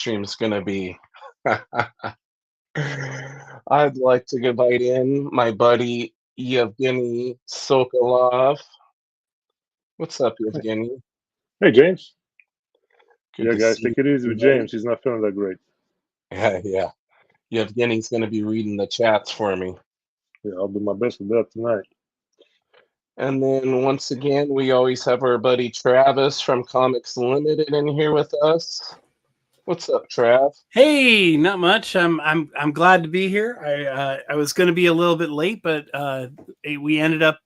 stream's gonna be. I'd like to invite in my buddy Yevgeny Sokolov. What's up, Yevgeny? Hey, James. Good Yeah, to guys, see take it easy you, with buddy. James. He's not feeling that great. Yeah, yeah. Yevgeny's gonna be reading the chats for me. Yeah, I'll do my best with that tonight. And then once again, we always have our buddy Travis from Comics Limited in here with us. What's up, Trav? Hey, not much. I'm glad to be here. I was going to be a little bit late, but we ended up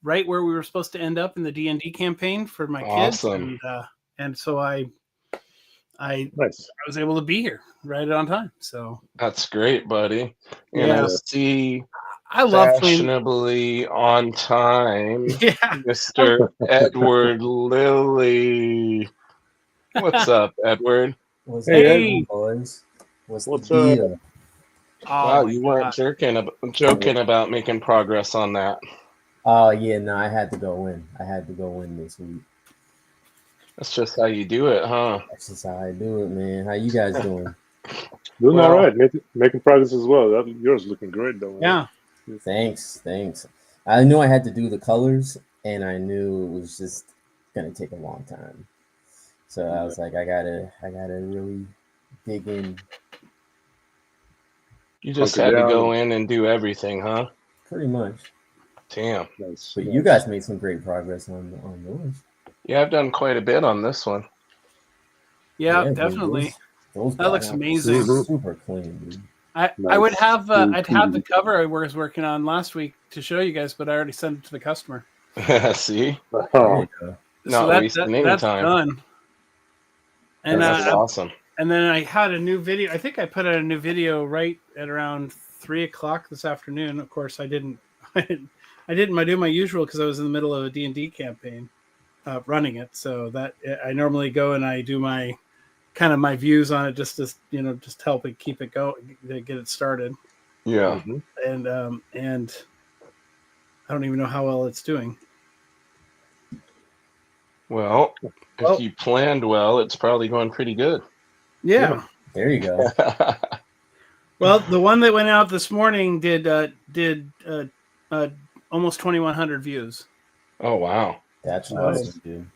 right where we were supposed to end up in the D&D campaign for my kids, Awesome. and so I Nice. was able to be here right on time. So That's great, buddy. And I yeah, see I love playing. fashionably on time, Yeah, Mr. Edward Lilly. What's up, Edward? What's Hey, the Ed. deal, boys? What's What's the deal? Wow, my you weren't God. joking about making progress on that. Oh yeah, no, I had to go in. I had to go in this week. That's just how you do it, huh? That's just how I do it, man. How you guys doing? Doing Well- all right. Making progress as well. Yours looking great, though. Man. Yeah, Thanks. I knew I had to do the colors, and I knew it was just gonna take a long time. So I was like, I gotta really dig in. You just Hunker had to down go and- in and do everything, huh? Pretty much. Damn. Nice. But you guys made some great progress on yours. Yeah, I've done quite a bit on this one. yeah, dude, definitely. those That looks got amazing. Super clean, dude. I would have I'd have the Nice. cover I was working on last week to show you guys, but I already sent it to the customer. See? There Oh, you go. Not wasting any that's time. done. And That's awesome. and then I had a new video. I think I put out a new video right at around 3:00 this afternoon. Of course, I didn't. I didn't do my usual because I was in the middle of a D&D campaign, running it. So that I normally go and I do my kind of my views on it just to just help it keep it going, get it started. Yeah. mhm. And I don't even know how well it's doing. Well, if Well- you planned well, it's probably going pretty good. Yeah. There you go. Well, the one that went out this morning did almost 2,100 views, Oh, wow. That's Nice. awesome, dude.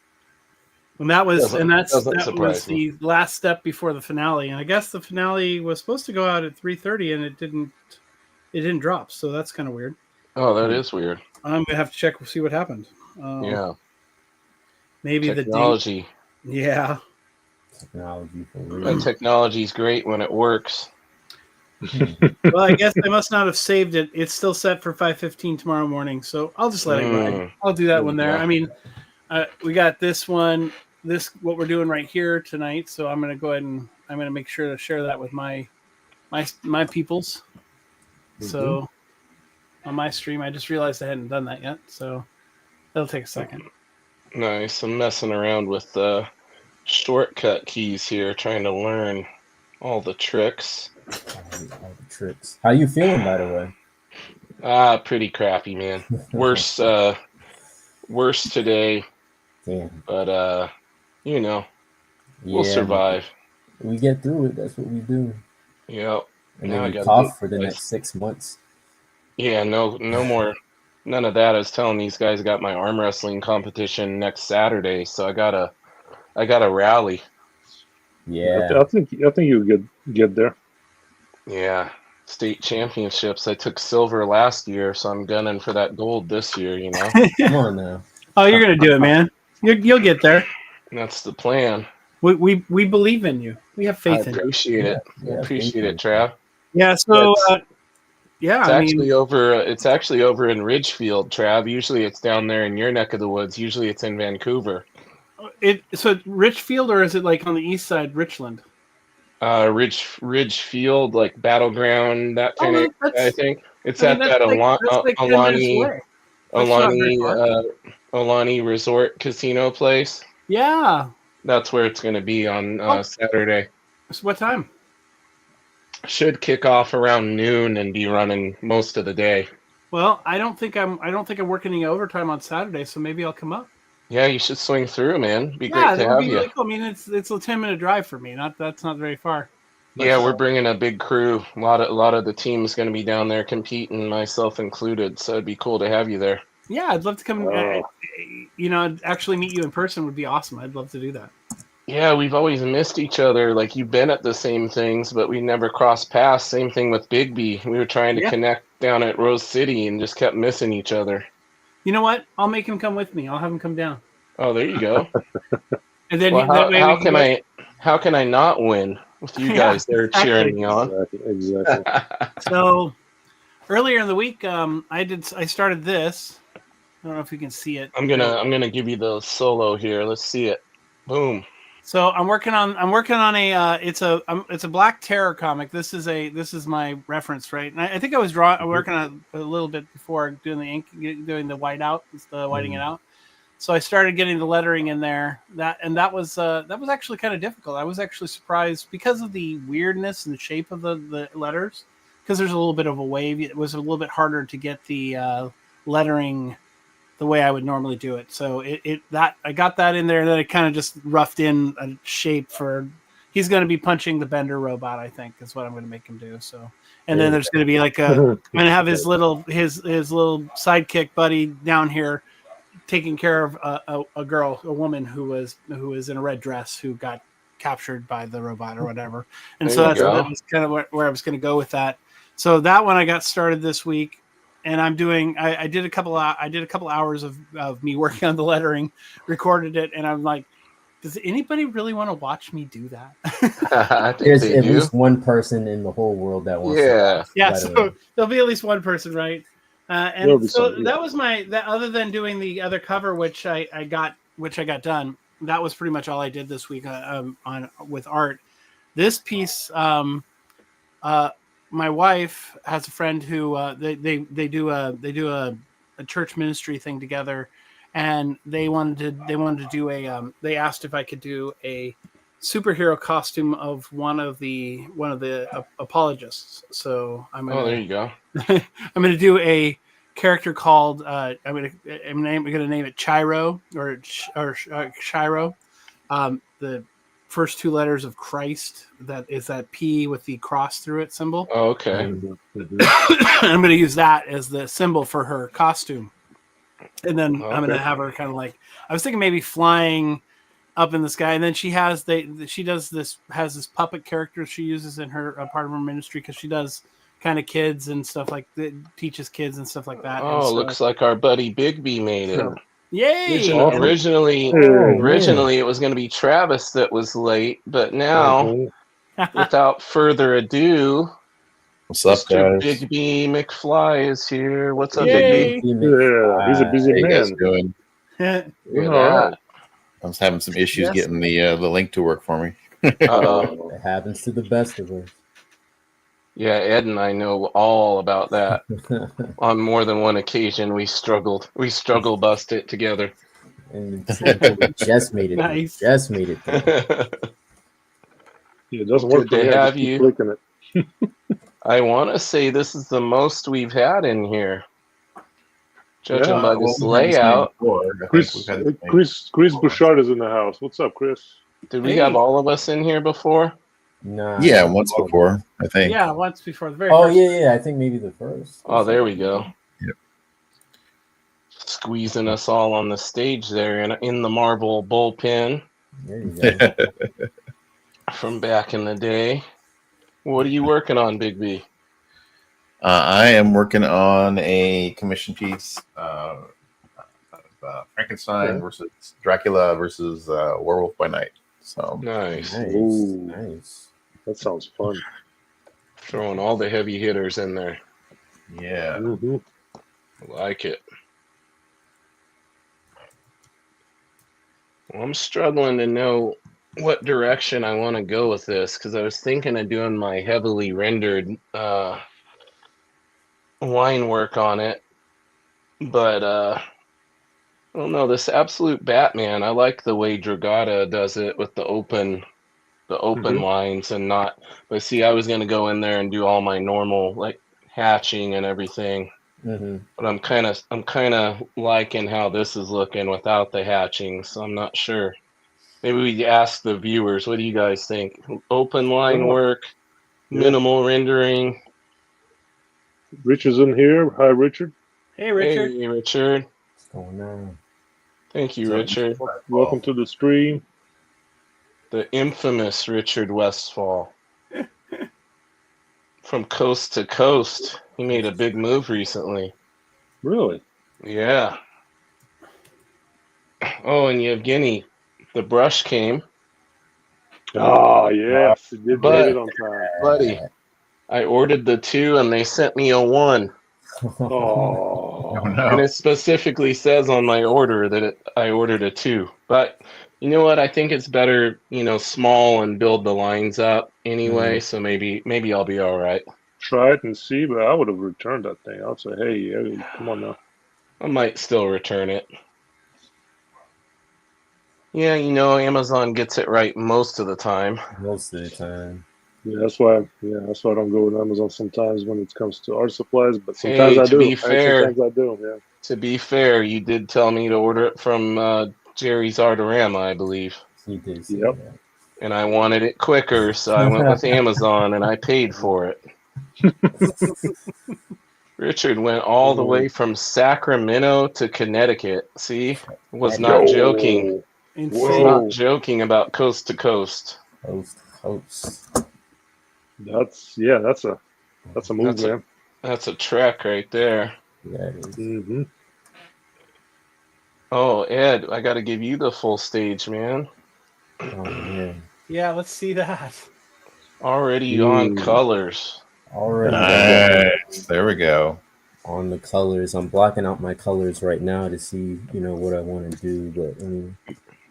and that was Doesn't that was surprise me. the last step before the finale. And I guess the finale was supposed to go out at 3:30, and it didn't drop. So that's kind of weird. Oh, that is weird. I'm gonna have to check see what happened. Yeah. Maybe the date. Technology. Yeah. Technology for real. That technology's great when it works. Well, I guess I must not have saved it. It's still set for 5:15 tomorrow morning, so I'll just let it ride. I'll do that one there. Yeah. I mean, we got this one, what we're doing right here tonight. So I'm going to go ahead and I'm going to make sure to share that with my peoples. So on my stream, I just realized I hadn't done that yet, so that'll take a second. Nice. I'm messing around with the shortcut keys here, trying to learn all the tricks. All the tricks. How you feeling, by the way? Pretty crappy, man. Worse today, Damn. but we'll Yeah, survive. We get through it. That's what we do. Yep. And Now then I we gotta cough do for the this. next 6 months. Yeah, no more. None of that. I was telling these guys I got my arm wrestling competition next Saturday, so I gotta rally. Yeah. I think you get there. Yeah. State championships. I took silver last year, so I'm gunning for that gold this year, you know. Come on now. Oh, you're going to do it, man. You'll get there. And that's the plan. We believe in you. We have I faith in you. appreciate it. Yeah, I appreciate thank it, Trav. Yeah. So It's I actually mean, over. It's actually over in Ridgefield, Trav. Usually it's down there in your neck of the woods. Usually it's in Vancouver. so Richfield, or is it like on the east side, Richland? Ridgefield, like battleground, that kind of. I think it's at that that's like 10 minutes Alani away. That's not very far. Alani Resort Casino place. Yeah. That's where it's going to be on Saturday. So what time? Should kick off around noon and be running most of the day. Well, I don't think I'm working any overtime on Saturday, so maybe I'll come up. Yeah, you should swing through, man. Be Yeah, great that to would have be you. really cool. I mean, it's a 10-minute drive for me. That's not very far. But, Yeah, we're bringing a big crew. A lot of the team's going to be down there competing, myself included. So it'd be cool to have you there. Yeah, I'd love to come. Oh. Actually meet you in person would be awesome. I'd love to do that. Yeah, we've always missed each other. Like you've been at the same things, but we never crossed paths. Same thing with Bigby. We were trying to Yeah. connect down at Rose City and just kept missing each other. You know what? I'll make him come with me. I'll have him come down. Oh, there you go. And then Well, that way how we can go- how can I not win with you Yeah, guys there cheering exactly. me on? Exactly. So earlier in the week, I started this. I don't know if you can see it. I'm gonna give you the solo here. Let's see it. Boom. So I'm working on a it's a Black Terror comic. This is my reference, right? And I think I was working on it a little bit before doing the ink, doing the whiteout, the whiting it out. So I started getting the lettering in there. That was actually kind of difficult. I was actually surprised because of the weirdness and the shape of the letters. Because there's a little bit of a wave, it was a little bit harder to get the lettering the way I would normally do it. So I got that in there, and then I kind of just roughed in a shape for. He's going to be punching the Bender robot, I think, is what I'm going to make him do. So, and then there's going to be like I'm going to have his little sidekick buddy down here taking care of a woman who was in a red dress who got captured by the robot or whatever. And There so you go. that was kind of where I was going to go with that. So that one I got started this week. And I'm doing. I did a couple hours of me working on the lettering, recorded it, and I'm like, does anybody really want to watch me do that? I think There's they at do. least one person in the whole world that wants. Yeah. To watch Yeah, lettering. so there'll be at least one person, right? There'll And be so some, yeah. that was that. Other than doing the other cover, which I got done, that was pretty much all I did this week on with art. This piece, my wife has a friend who they do a church ministry thing together, and they wanted to do a they asked if I could do a superhero costume of one of the apologists. So I'm Oh, there gonna you go. I'm gonna do a character called I'm gonna name it Chiro or Shiro. The first two letters of Christ, that is that P with the cross through it symbol. Oh, okay. I'm going to use that as the symbol for her costume. And then I'm going to Okay. have her kind of like, I was thinking maybe flying up in the sky. And then she has this puppet character she uses in her part of her ministry, because she does kind of kids and stuff like that, teaches kids and stuff like that. Oh, and so, looks like our buddy Bigby made it. So- yay! Awesome. Originally, man. it was going to be Travis that was late, but now, Mhm. without further ado, What's up, Mr. guys? Bigby McFly is here. What's up, Yay! Bigby? Yeah, he's a busy How you guys man. doing? Look at Yeah. that. I was having some issues Yes. getting the link to work for me. Uh-oh. It happens to the best of us. Yeah, Ed and I know all about that. On more than one occasion, we struggle bust it together. And we just made it. Nice. Just made it. Yeah, it doesn't work Good for to me. I have just keep you. clicking it. I want to say this is the most we've had in here. Judging Yeah, by this layout. Chris Bouchard is in the house. What's up, Chris? Did we Hey. have all of us in here before? Nah. Yeah, once before, I think. Yeah, once before the very Oh first. yeah. I think maybe the first. Oh, there we go. Yep. Squeezing us all on the stage there in the Marvel bullpen There you go. from back in the day. What are you working on, Big B? I am working on a commission piece, Frankenstein Okay. versus Dracula versus Werewolf by Night. So Nice. Nice. Ooh. Nice. That sounds fun. Throwing all the heavy hitters in there. yeah, Mm-hmm. I like it. Well, I'm struggling to know what direction I want to go with this, because I was thinking of doing my heavily rendered line work on it. But I don't know, this Absolute Batman, I like the way Dragata does it with the open lines and not. But see, I was gonna go in there and do all my normal like hatching and everything. Mm-hmm. But I'm kind of liking how this is looking without the hatching, so I'm not sure. Maybe we ask the viewers, what do you guys think? Open line Yeah. work, Yeah. minimal rendering. Richard's in here. Hi, Richard. Hey, Richard. Hey, Richard. What's going on? Thank you, So- Richard. Welcome to the stream. The infamous Richard Westfall. From coast to coast. He made a big move recently. Really? Yeah. Oh, and Yevgeny, the brush came. Ah, yes. He did But- get it on time. Buddy, I ordered the 2 and they sent me a 1. Oh, Oh, no. And it specifically says on my order that I ordered a 2. But you know what? I think it's better, small and build the lines up anyway. So maybe I'll be all right. try it and see, but I would have returned that thing. I'd say, hey, yeah, come on now. I might still return it. Yeah, Amazon gets it right most of the time. Most of the time. Yeah, that's why I don't go with Amazon sometimes when it comes to art supplies, but sometimes Hey, I to do. be fair- Sometimes I do, yeah. To be fair, you did tell me to order it from Jerry's Artorama, I believe. He did say Yep. that. And I wanted it quicker, so I went with Amazon and I paid for it. Richard went all the way from Sacramento to Connecticut. See? Was not Yo. joking. Insane. Was Whoa. not joking about coast to coast. Host. That's a move, That's a- man. That's a trek right there. Yeah, it is. Mm-hmm. Oh, Ed, I got to give you the full stage, man. Oh man. Yeah, let's see that. Already Ooh. on colors. Already Nice. There we go. on the colors. I'm blocking out my colors right now to see, what I want to do, but let me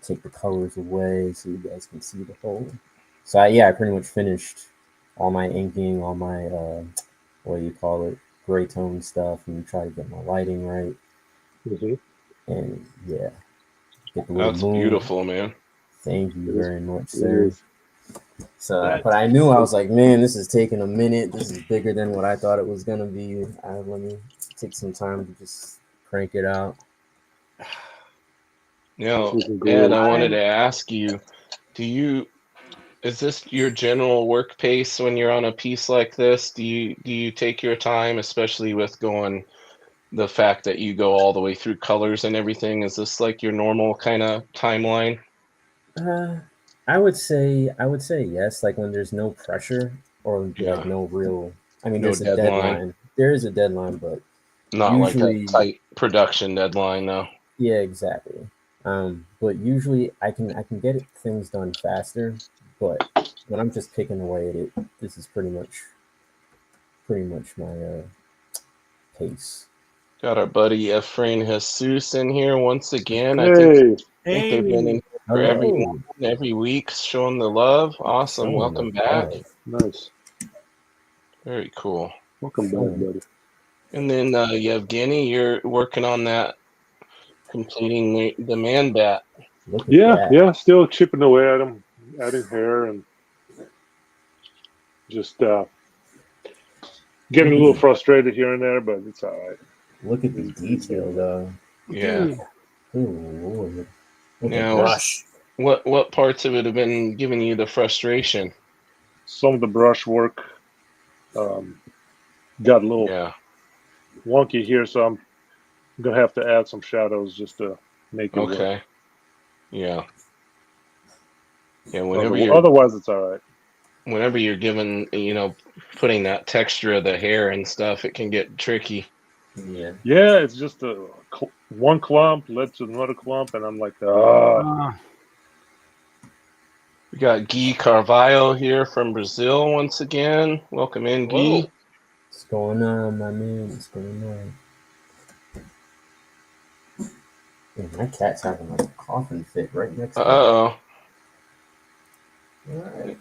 take the colors away so you guys can see the whole. So I pretty much finished all my inking, all my what do you call it, gray tone stuff, and try to get my lighting right. Mm-hmm. And yeah, get the little That's moon. beautiful, man. Thank you It is. very much, sir. is. So, Right. but I knew, I was like, man, this is taking a minute. This is bigger than what I thought it was gonna be. Let me take some time to just crank it out. Now, This is great. Ed, I wanted to ask you, is this your general work pace when you're on a piece like this? Do you take your time, especially with the fact that you go all the way through colors and everything? Is this like your normal kind of timeline? I would say yes. Like when there's no pressure or Yeah. like no real. I mean, No there's a deadline. deadline. There is a deadline, but Not like Usually- a tight production deadline, though. yeah, exactly. But usually I can get things done faster. But when I'm just picking away at it, this is pretty much my pace. Got our buddy Efrain Jesus in here once again. I think Hey, they've been in for Hello. every week, showing the love. Awesome. Showing Welcome the back. love. nice. Very cool. Welcome back, buddy. And then Yevgeny, you're working on that, completing the man bat. Look at Yeah, that. yeah, still chipping away at him, adding hair and just getting a little frustrated here and there, but it's all right. Look at the detail, though. Yeah. Oh Lord. Look Now, at brush. What parts of it have been giving you the frustration? Some of the brush work got a little Yeah. wonky here, so I'm gonna have to add some shadows just to make it work. Okay. Yeah. Yeah. Whenever Otherwise, it's all right. you're given, putting that texture of the hair and stuff, it can get tricky. Yeah. Yeah, it's just one clump led to another clump, and I'm like, We got Guy Carvalho here from Brazil once again. Welcome in, Guy. Whoa. What's going on, my man? What's going on? Man, my cat's having like a coughing fit right next to me. Uh-oh. Alright.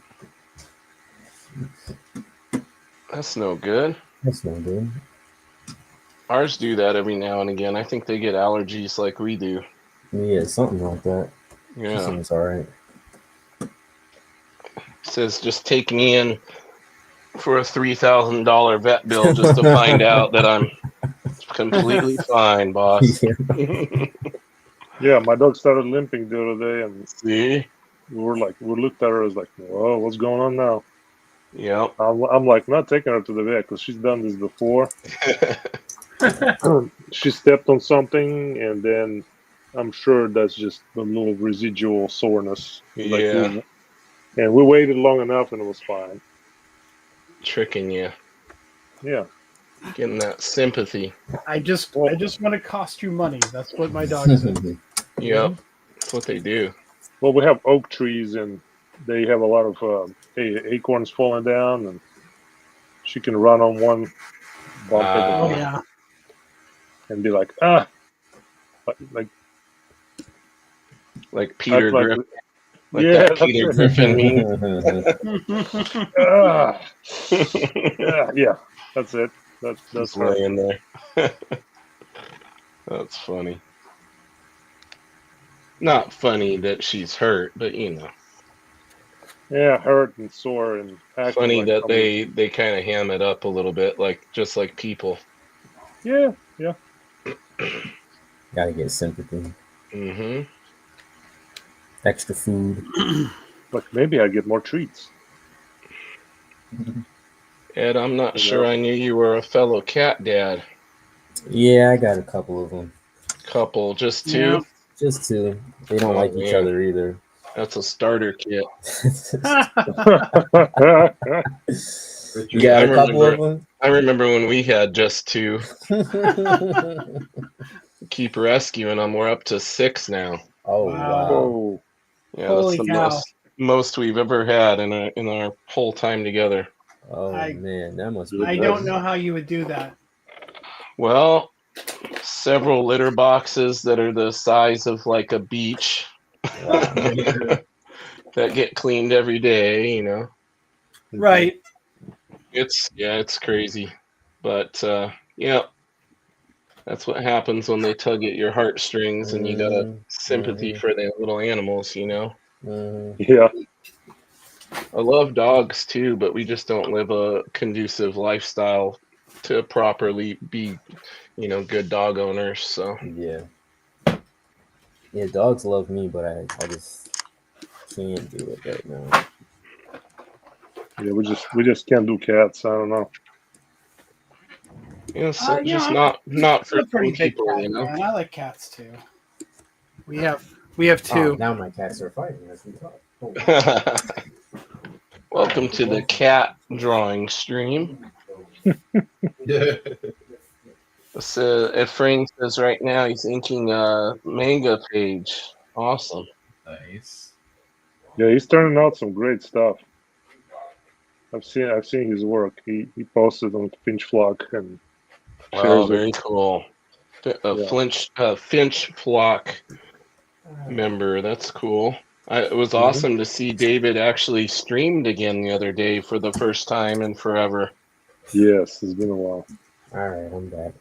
That's no good. That's no good. Ours do that every now and again. I think they get allergies like we do. Yeah, something like that. She Yeah. seems alright. Says just take me in for a $3,000 vet bill just to find out that I'm completely fine, boss. Yeah. Yeah, my dog started limping the other day, and See? we looked at her as like, whoa, what's going on now? Yep. I'm like, not taking her to the vet because she's done this before. She stepped on something, and then I'm sure that's just the little residual soreness. Like, Yeah. and we waited long enough, and it was fine. Tricking you. Yeah. Getting that sympathy. I just want to cost you money. That's what my dog says. Yep. That's what they do. Well, we have oak trees, and they have a lot of acorns falling down, and she can run on one bump at a Oh time yeah. and be like, like Like Peter act like- Griffin. Like yeah, that that's Peter it. Griffin meme. Yeah, that's it. That's Just her. laying there. That's funny. Not funny that she's hurt, but you know, Yeah, hurt and sore and acting funny like that somebody- they kind of ham it up a little bit, like just like people. Yeah, Gotta get sympathy. Mm-hmm. Extra food. like maybe I get more treats. Ed, I'm not sure I knew you were a fellow cat dad. Yeah, I got a couple of them. Couple, just two. Yeah. Just two. They don't Oh, like each man. other either. That's a starter kit. You got I a couple remember- of I remember when we had just two. them? Keep rescuing them. We're up to 6 now. Oh Wow. wow. Oh, Yeah, Holy that's the cow. most we've ever had in our whole time together. Oh I- man, that must be I good. don't know how you would do that. Well, several litter boxes that are the size of like a beach Wow. that get cleaned every day, you know. Right. It's crazy. But yeah, that's what happens when they tug at your heartstrings and you got a sympathy for the little animals, you know. Mhm. yeah. I love dogs too, but we just don't live a conducive lifestyle to properly be, you know, good dog owners. So Yeah. Yeah, dogs love me, but I just can't do it right now. Yeah, we just can't do cats. I don't know. you know, so Yeah, just I'm- not for I'm a pretty some big people, cat you know. fan. I like cats too. We have two. Oh, now my cats are fighting as we talk. Oh, Welcome to the cat drawing stream. So Efrain says right now he's inking a manga page. Awesome. Nice. Yeah, he's turning out some great stuff. I've seen his work. He posted on Finch Flock and Oh, shares it. very cool. A Yeah. Finch Flock member. That's cool. It was Mhm. awesome to see David actually streamed again the other day for the first time in forever. Yes, it's been a while. all right, I'm back.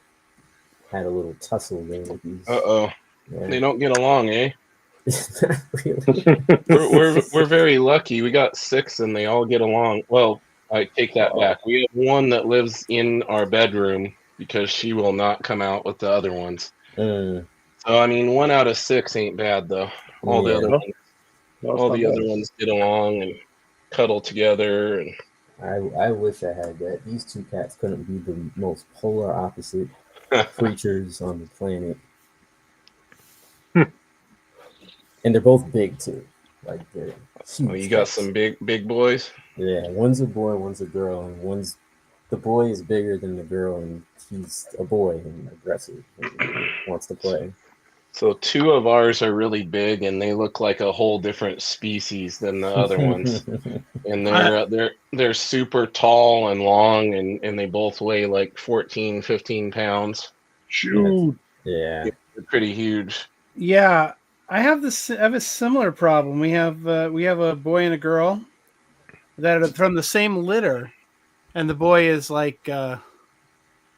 Had a little tussle there with these. Uh-oh. They Yeah. don't get along, eh? Really? We're very lucky. We got 6 and they all get along. Well, I take that back. We have one that lives in our bedroom because she will not come out with the other ones. Mm, So I mean, 1 out of 6 ain't bad though. All the Yeah. other No, ones, No, it's all not the bad. other ones get along and cuddle together. And I wish I had that. These two cats couldn't be the most polar opposite creatures on the planet. And they're both big too. Like they're huge oh, you got cats. some big boys. Yeah, one's a boy, one's a girl, and the boy is bigger than the girl, and he's a boy and aggressive and wants to play. So 2 of ours are really big, and they look like a whole different species than the other ones. And they're super tall and long, and they both weigh like 14, 15 pounds. Shoot. Yeah. They're pretty huge. Yeah, I have a similar problem. We have a boy and a girl that are from the same litter, and the boy is like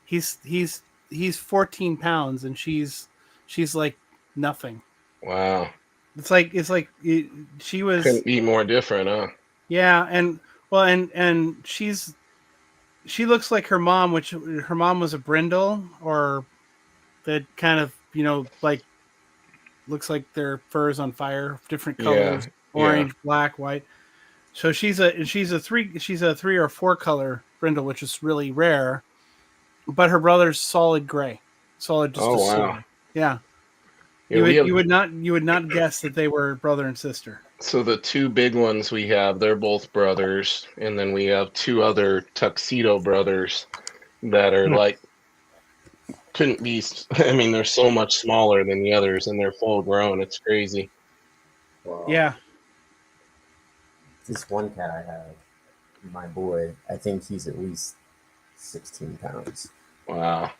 he's 14 pounds, and she's like nothing. Wow. She was Couldn't be more different, huh? yeah, and well, and she looks like her mom, which her mom was a brindle or that kind of like looks like their fur is on fire, different Yeah, colors, yeah. orange, black, white. So she's a 3 or 4 color brindle, which is really rare. But her brother's solid gray, solid just Oh a wow. silver. Yeah, Yeah, we have you would not guess that they were brother and sister. so the two big ones we have, they're both brothers, and then we have two other tuxedo brothers that are like couldn't be. I mean, they're so much smaller than the others, and they're full grown. It's crazy. Wow. Yeah, This one cat I have, my boy, I think he's at least 16 pounds. Wow.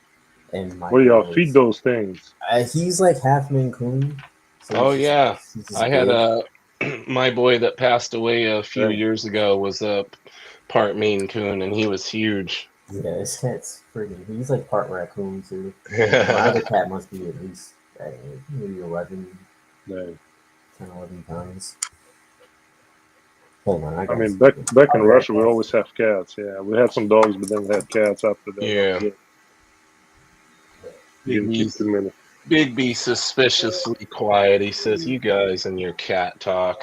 And my What do y'all boy feed is- those things? He's like half Maine Coon. So Oh he's just- yeah, he's just I had big. my boy that passed away a few Yeah. years ago was a part Maine Coon, and he was huge. Yeah, this cat's freaking. He's like part raccoon too. My other cat must be at least maybe 11, No. 10, 11 pounds. Hold on, I mean, back in I'll be Russia, right we back. always have cats. Yeah, we had some dogs, but then we had cats after that. Yeah. You can keep them in it. Big B suspiciously quiet. He says, "You guys and your cat talk."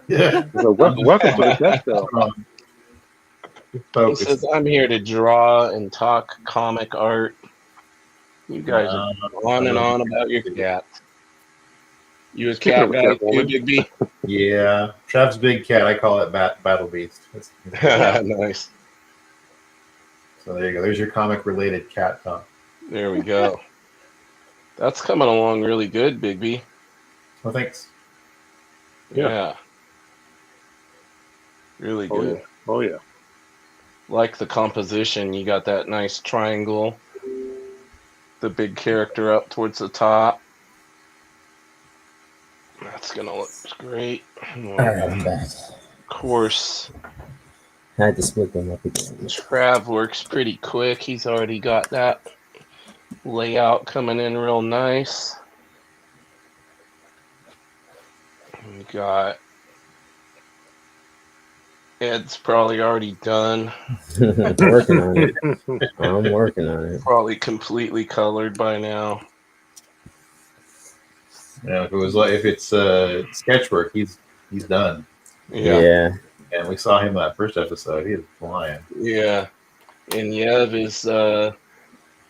Yeah. So, welcome to the cat show. He Focus. says, "I'm here to draw and talk comic art. You guys are on and on about your cat. You a Speaking cat of guy cat too, woman. Big B?" Yeah. Trav's big cat. I call it Battle Beast. Nice. So there you go. There's your comic related cat talk. There we go. That's coming along really good, Big B. Well, thanks. Yeah. Yeah. Really Oh good. yeah. Oh yeah. Like the composition, you got that nice triangle, the big character up towards the top. That's gonna look great. Alright, I'm back. Of course, I had to split them up again. Trav works pretty quick. He's already got that layout coming in real nice. We got Ed's probably already done. Working on it. I'm working on it. Probably completely colored by now. Yeah, if it's sketchwork, he's done. Yeah. And we saw him that first episode. He was flying. Yeah. And Yev is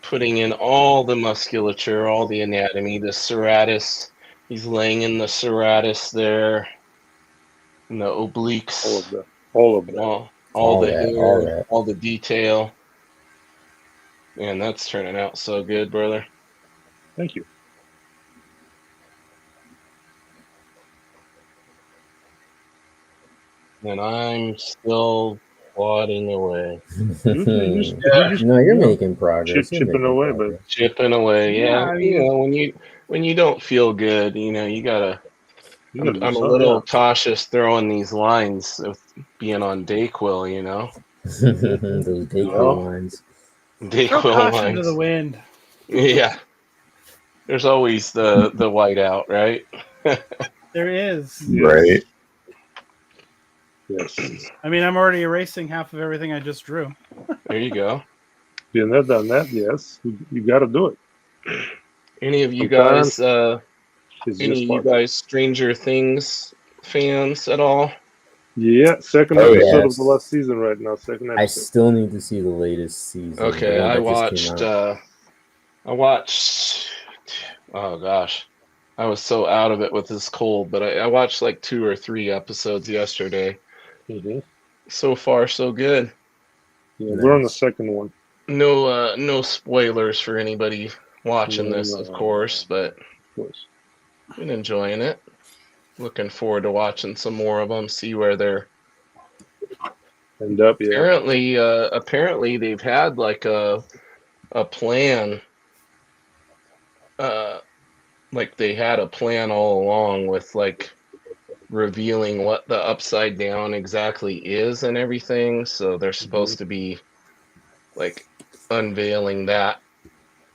putting in all the musculature, all the anatomy, the serratus. He's laying in the serratus there, and the obliques, All of that. All of and that. all the that, hair, all all the detail. Man, that's turning out so good, brother. Thank you. And I'm still plodding away. You just No, you're you know, making progress. You're chipping making away, progress. Chipping away, Yeah, yeah. I mean- You know, when you don't feel good, you gotta. you gotta do I'm a something, little yeah. cautious throwing these lines of being on Dayquil, you know. Those big Yeah. lines. Throw Dayquil caution to lines. the wind. Yeah. There's always the whiteout, right? There is. Yes. Yes. I mean, I'm already erasing half of everything I just drew. There you go. Being that done that, yes, you got to do it. Any of you Sometimes guys, It's any just of you part. guys Stranger Things fans at all? Yeah, second Oh, episode yes. of the last season right now. Second I episode. still need to see the latest season. Okay, the one I that just came watched. out. I watched. Oh gosh, I was so out of it with this cold, but I watched like 2 or 3 episodes yesterday. Mhm. So far, so good. Yeah, we're on the Nice. second one. No spoilers for anybody watching No, this, no, of course, but Of course. been enjoying it. Looking forward to watching some more of them. See where they're. End up, yeah. Apparently they've had like a plan. Like they had a plan all along with like revealing what the upside down exactly is and everything. So they're supposed to be like unveiling that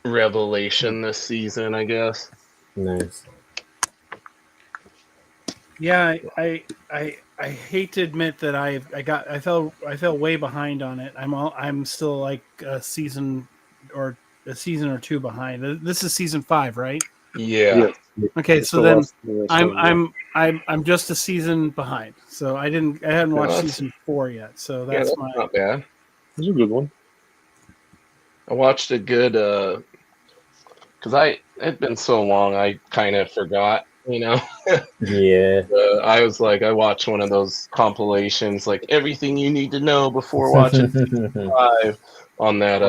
revelation this season, I guess. Nice. Yeah, I hate to admit that I fell way behind on it. I'm still like a season or a season or two behind. This is season 5, right? Yeah. Yes. Okay, It's so the then last one, I'm just a season behind. So I hadn't watched that's- season 4 yet. So Yeah, that's that's my not bad. It's a good one. I watched a good because it's been so long I kind of forgot, you know. Yeah. I was like, I watched one of those compilations, like everything you need to know before watching 5 on that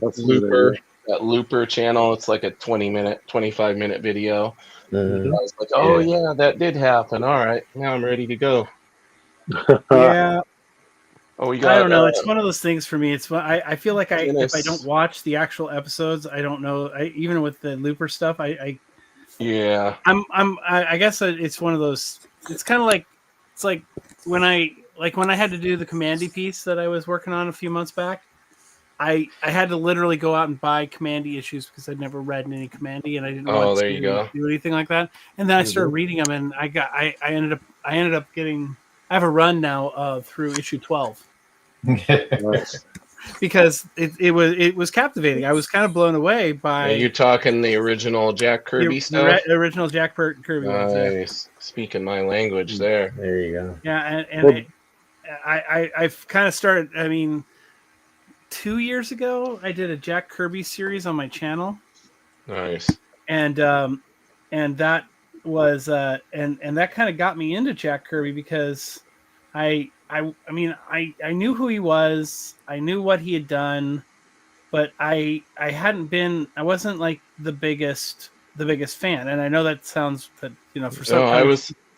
That's a good Looper, idea. that Looper channel. It's like a 25-minute video. Mhm. I was like, oh Yeah. yeah, that did happen. All right, now I'm ready to go. yeah. Oh, we got I don't know. It's one of those things for me. It's I feel like if I Dennis. don't watch the actual episodes, I don't know. Even with the Looper stuff, Yeah. I guess it's one of those. It's kind of like it's like when I had to do the Commandy piece that I was working on a few months back. I had to literally go out and buy Commandy issues because I'd never read any Commandy and I didn't Oh, want there to you go. do anything like that. And then I started reading them and I ended up getting. I have a run now through issue 12 Nice. because it was captivating. I was kind of blown away Are by you talking the original Jack Kirby the stuff? original Jack Kirby ones. Yeah. Nice. Speaking my language there. There you go. Yeah, and Well- I've kind of started. I mean, 2 years ago, I did a Jack Kirby series on my channel, Nice. and that was and that kind of got me into Jack Kirby because I mean I knew who he was, I knew what he had done, but I wasn't like the biggest fan, and I know that sounds that for some No,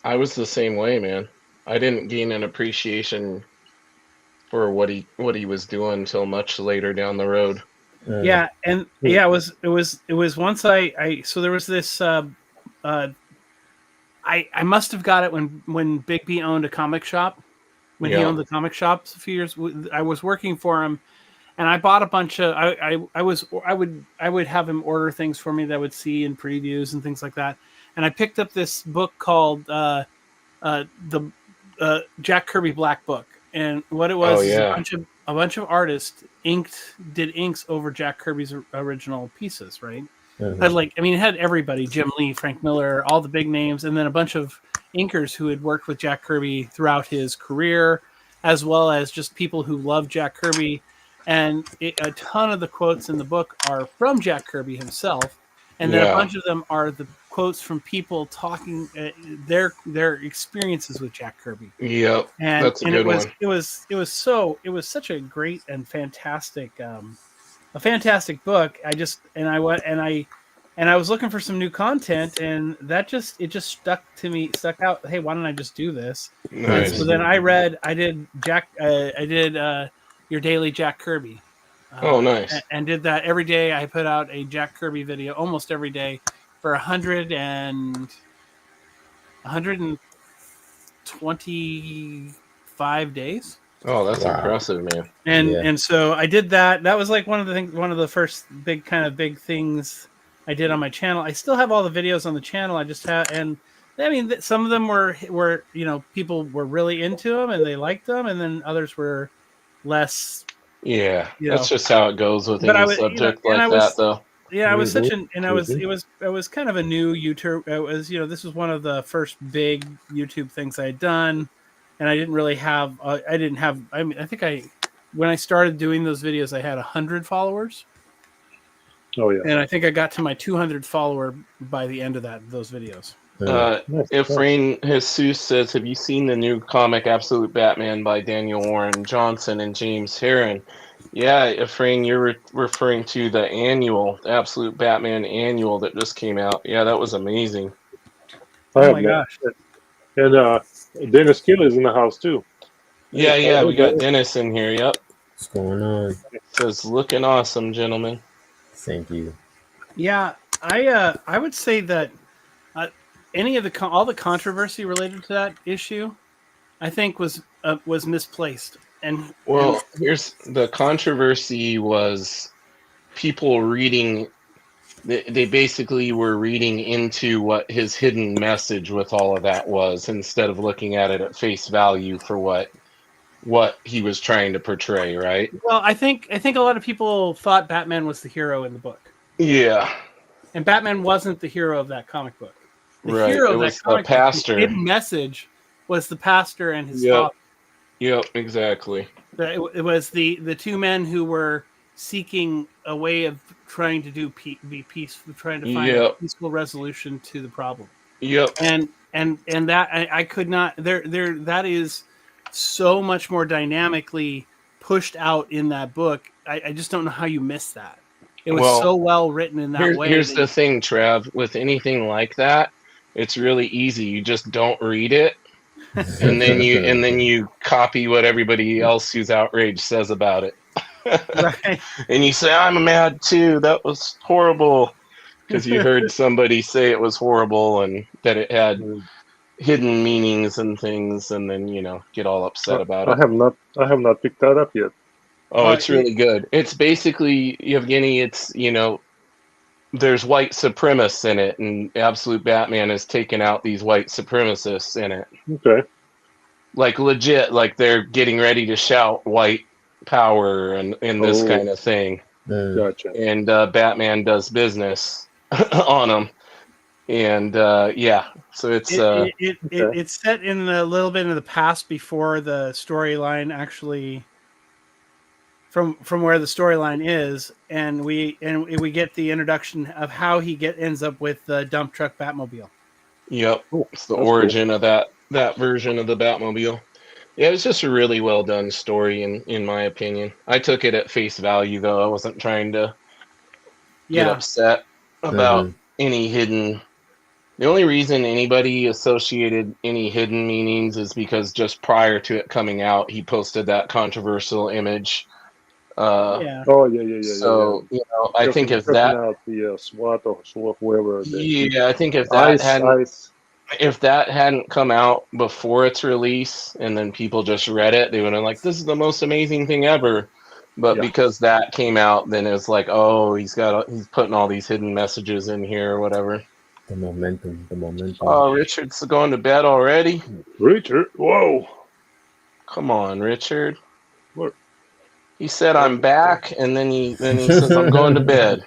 I was the same way, man. I didn't gain an appreciation for what he was doing until much later down the road. Yeah, and yeah, it was once I so there was this I must have got it when Big B owned a comic shop. When he Yeah. owned the comic shops a few years, I was working for him, and I bought a bunch of. I would have him order things for me that I would see in previews and things like that. And I picked up this book called the Jack Kirby Black Book, and what it was Oh, is yeah. a bunch of artists did inks over Jack Kirby's original pieces, right? Had it had everybody: Jim Lee, Frank Miller, all the big names, and then a bunch of inkers who had worked with Jack Kirby throughout his career, as well as just people who love Jack Kirby. And a ton of the quotes in the book are from Jack Kirby himself, and then a Yeah. bunch of them are the quotes from people talking their experiences with Jack Kirby. Yep. And, That's a and good it was one. it was such a great and fantastic a fantastic book. I was looking for some new content, and it just stuck out. Hey, why don't I just do this? And Nice. so then I did your daily Jack Kirby. Oh, nice. And did that every day. I put out a Jack Kirby video almost every day for 125 days. Oh, that's Wow. impressive, man. And so I did that. That was like one of the first big things I did on my channel. I still have all the videos on the channel. I just have, and I mean, some of them were people were really into them and they liked them, and then others were less. Yeah, You that's know. just how it goes with But I any was- subject and I like was- that, though. Yeah, I was such Mhm. an, and I was kind of a new YouTube. It was this was one of the first big YouTube things I had done, and I didn't really have. I mean, I think when I started doing those videos, I had 100 followers. Oh yeah. And I think I got to my 200th follower by the end of those videos. Nice. Efrain Jesus says, have you seen the new comic Absolute Batman by Daniel Warren Johnson and James Herron? Yeah, Efrain, you're referring to the Absolute Batman annual that just came out. Yeah, that was amazing. I Oh have my that. gosh. And Dennis Kill is in the house too. Yeah, we got Dennis in here. Yep. What's going on? Says, looking awesome, gentlemen. Thank you. Yeah, I would say that any of all the controversy related to that issue, I think was misplaced. And Well, here's the controversy was people reading. They basically were reading into what his hidden message with all of that was, instead of looking at it at face value for what what he was trying to portray, right? Well, I think a lot of people thought Batman was the hero in the book, Yeah, and Batman wasn't the hero of that comic book. The right. hero It of that was the comic book, the pastor. hidden message, was the pastor and his Yep. father. Yep, exactly. It was the two men who were seeking a way of trying to be peaceful, trying to find a Yep. peaceful resolution to the problem. Yep. And that I could not there that is so much more dynamically pushed out in that book. I just don't know how you miss that. It was Well, so well written in that way. Here's that the thing, Trav. With anything like that, it's really easy. You just don't read it, and then you copy what everybody else who's outraged says about it. right. And you say, I'm mad too. That was horrible. Because you heard somebody say it was horrible and that it had hidden meanings and things, and then, get all upset about it. I have not picked that up yet. Oh, it's really good. It's basically, Yevgeny, it's, there's white supremacists in it, and Absolute Batman has taken out these white supremacists in it. Okay. Like, legit, like they're getting ready to shout white power and this kind of thing. Gotcha. And Batman does business on them. And, so it's... It's set in a little bit in the past before the storyline actually... From where the storyline is, and we get the introduction of how he ends up with the dump truck Batmobile. Yep, it's the origin of that version of the Batmobile. Yeah, it was just a really well done story, in my opinion. I took it at face value, though. I wasn't trying to get upset about any hidden. The only reason anybody associated any hidden meanings is because just prior to it coming out, he posted that controversial image. Oh yeah. So I think if that out the SWAT or whoever. I think if that hadn't come out before its release, and then people just read it, they would have like, this is the most amazing thing ever. But because that came out, then it's like, oh, he's putting all these hidden messages in here or whatever. The momentum. Oh, Richard's going to bed already. Richard, whoa! Come on, Richard. What? He said, I'm back, and then he says, I'm going to bed.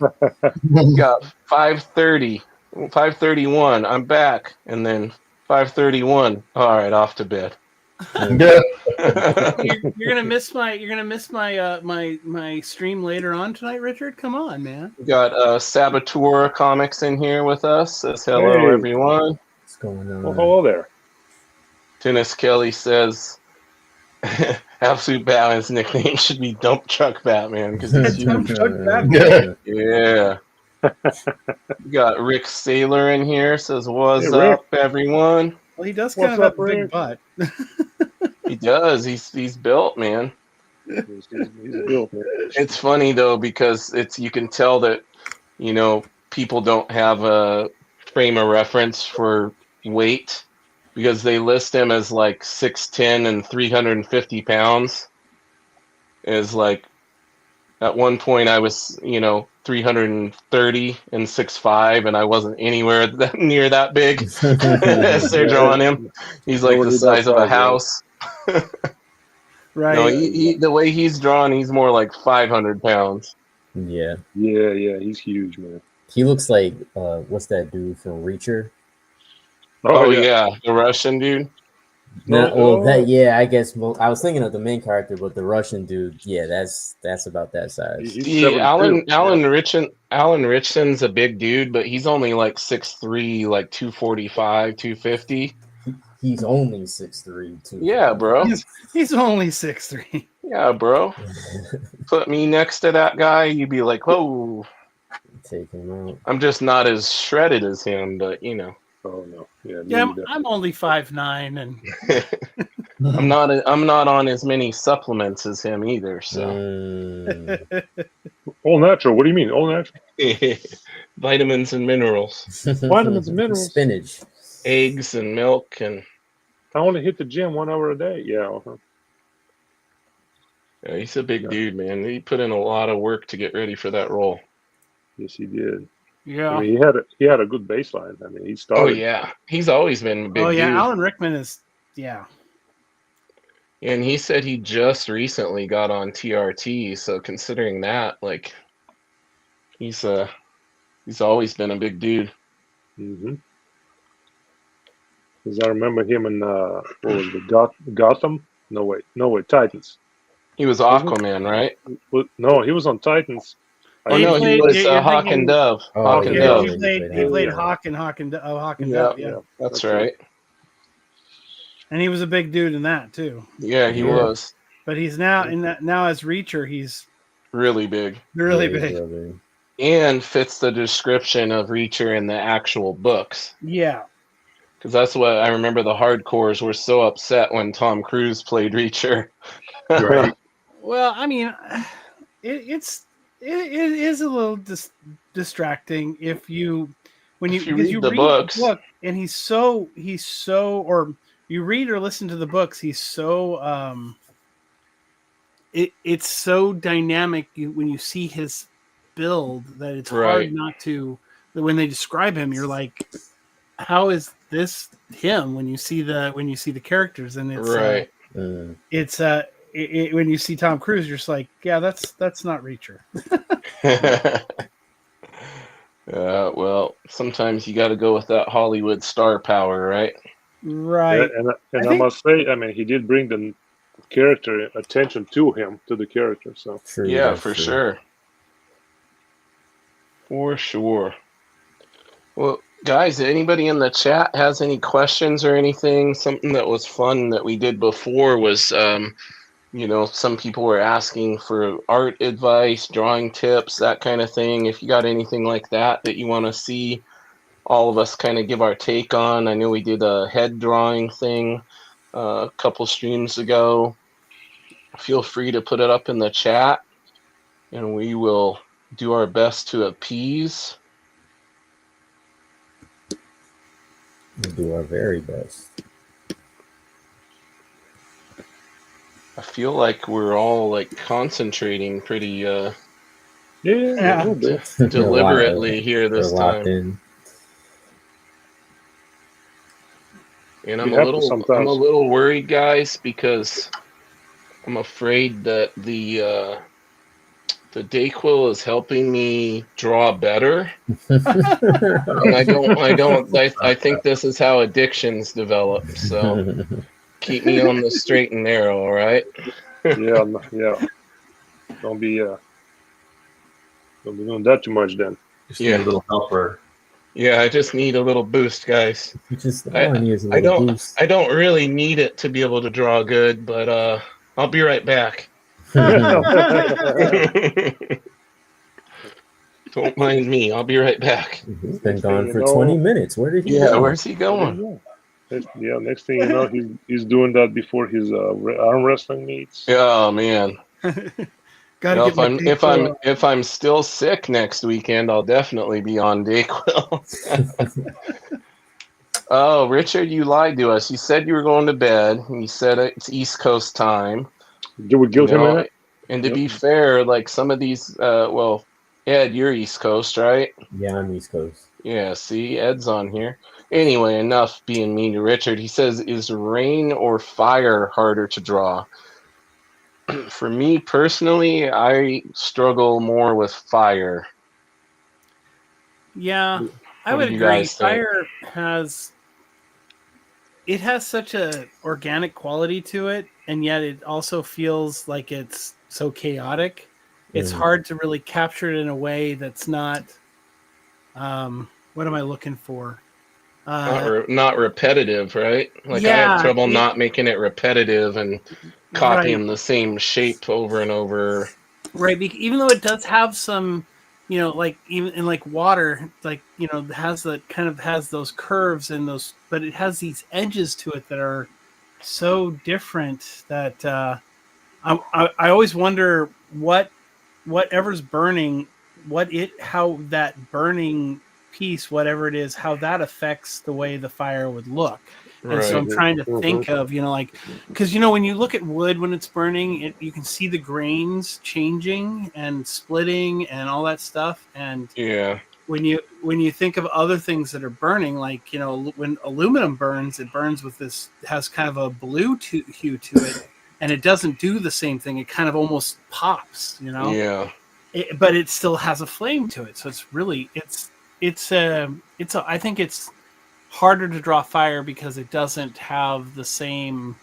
He got 5:31, I'm back, and then 5:31, all right, off to bed. You're gonna miss my my stream later on tonight, Richard. Come on, man. We got Saboteur Comics in here with us. Says hello, everyone. What's going on? Well, hello there. Dennis Kelly says Absolute Batman's nickname should be Dump Truck Batman because he's huge. Yeah. We got Rick Saylor in here. Says, what's up, everyone? Well, he does kind of have a big butt. He does. He's built, man. He's built, man. It's funny though because you can tell that people don't have a frame of reference for weight because they list him as like 6'10" and 350 pounds. Is like at one point I was 330 and 6'5", and I wasn't anywhere near that big. As they're drawing him, he's like the size of a house. Right. No, the way he's drawn, he's more like 500 pounds. Yeah. He's huge, man. He looks like what's that dude from Reacher? Oh yeah, the Russian dude. I guess I was thinking of the main character, but the Russian dude, that's about that size. Alan Richson's a big dude, but he's only like 6'3", like 245, 250. He's only 6'3", too. Yeah, bro. He's only 6'3". Yeah, bro. Put me next to that guy, you'd be like, whoa. Take him out. I'm just not as shredded as him, but Oh no. Yeah, I'm only 5'9", and I'm not on as many supplements as him either. So all natural. What do you mean? All natural? Vitamins and minerals. Vitamins and minerals. Spinach. Eggs and milk and. I want to hit the gym 1 hour a day. Yeah. Yeah, he's a big dude, man. He put in a lot of work to get ready for that role. Yes, he did. Yeah. I mean, he had a good baseline. I mean, he started. Oh yeah, he's always been a big dude. Alan Rickman is. Yeah. And he said he just recently got on TRT, so considering that, like, he's always been a big dude. Mm-hmm. Because I remember him in what was it, Gotham? No wait, Titans. He was Wasn't Aquaman, right? No, he was on Titans. Oh He no, he played- was you're Hawk thinking- and Dove. Oh, Hawk yeah, and Yeah, Dove. he Yeah. played Hawk and Yeah, Dove. Yeah, that's That's right. and he was a big dude in that too. Yeah, he Yeah. was But he's now now as Reacher, he's really big really Yeah, big. brother. and fits the description of Reacher in the actual books. Yeah, Because that's what I remember. The hardcores were so upset when Tom Cruise played Reacher. Right. well, I mean, it is a little distracting if you If you because read the books. book and he's so or you read or listen to the books, he's so it's so dynamic when you see his build that it's Right. hard not to when they describe him you're like, how is this him when you see the characters, and it's Right. it's when you see Tom Cruise you're just like, yeah, that's not Reacher. Well, sometimes you got to go with that Hollywood star power, right? Right. And I think- must say, I mean, he did bring the character attention to the character. So True, Yeah, that's for true. sure. For sure. Well, guys, anybody in the chat has any questions or anything? Something that was fun that we did before was, some people were asking for art advice, drawing tips, that kind of thing. If you got anything like that you want to see all of us kind of give our take on. I know we did a head drawing thing a couple streams ago. Feel free to put it up in the chat, and we will do our best to appease. We'll do our very best. I feel like we're all like concentrating pretty yeah, Yeah. a little bit. deliberately here They're this locked time. in. And You I'm have to a sometimes. little worried, guys, because I'm afraid that the Dayquil is helping me draw better. And I think this is how addictions develop. So keep me on the straight and narrow, all right? Yeah. Don't be doing that too much then. Just need a little helper. Yeah, I just need a little boost, guys. Just I- all I need is a I little don't boost. I don't really need it to be able to draw good, but I'll be right back. Don't mind me. I'll be right back. He's been Next gone thing for you know- 20 minutes. Where did he Yeah, go? where's he going? Next thing you know, he's doing that before his arm wrestling meets. Oh man. Gotta Well, get my Dayquil. if I'm still sick next weekend, I'll definitely be on Dayquil. Oh, Richard, you lied to us. You said you were going to bed. And you said it's East Coast time. You would guilt him in it? And to Yep. be fair, like some of these, Ed, you're East Coast, right? Yeah, I'm East Coast. Yeah, see, Ed's on here. Anyway, enough being mean to Richard. He says, is rain or fire harder to draw? For me personally, I struggle more with fire. Yeah, I What would do you agree. guys think? Fire has such a organic quality to it, and yet it also feels like it's so chaotic. It's Mhm. hard to really capture it in a way that's not. What am I looking for? Not repetitive, right? Like I Yeah, have trouble it- not making it repetitive and copying Right. the same shape over and over. Right, even though it does have some, like even in like water, like has those curves and those, but it has these edges to it that are so different that I always wonder whatever's burning, how that burning piece, whatever it is, how that affects the way the fire would look. And so I'm trying to think of, because when you look at wood when it's burning, you can see the grains changing and splitting and all that stuff. And Yeah. when you think of other things that are burning, like when aluminum burns, it burns with this, has kind of a blue hue to it, and it doesn't do the same thing. It kind of almost pops, you know. Yeah. But it still has a flame to it, so it's really I think it's harder to draw fire because it doesn't have the same.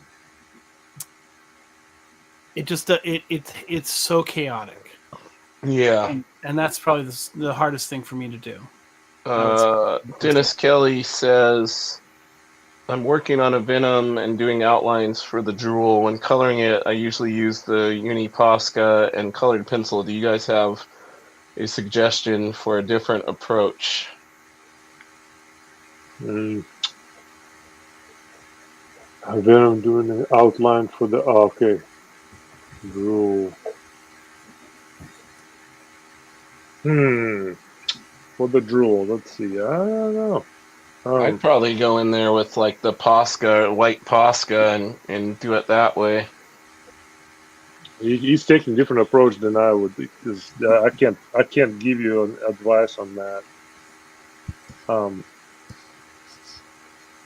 It just it's so chaotic, Yeah. and that's probably the hardest thing for me to do. Dennis Kelly says, I'm working on a Venom and doing outlines for the Drool. When coloring it, I usually use the Uni Posca and colored pencil. Do you guys have a suggestion for a different approach? And then I'm doing an outline for the okay. Drool. For the Drool, let's see. I don't know. I'd probably go in there with like the Posca, white Posca, and do it that way. He's taking a different approach than I would, because I can't give you an advice on that.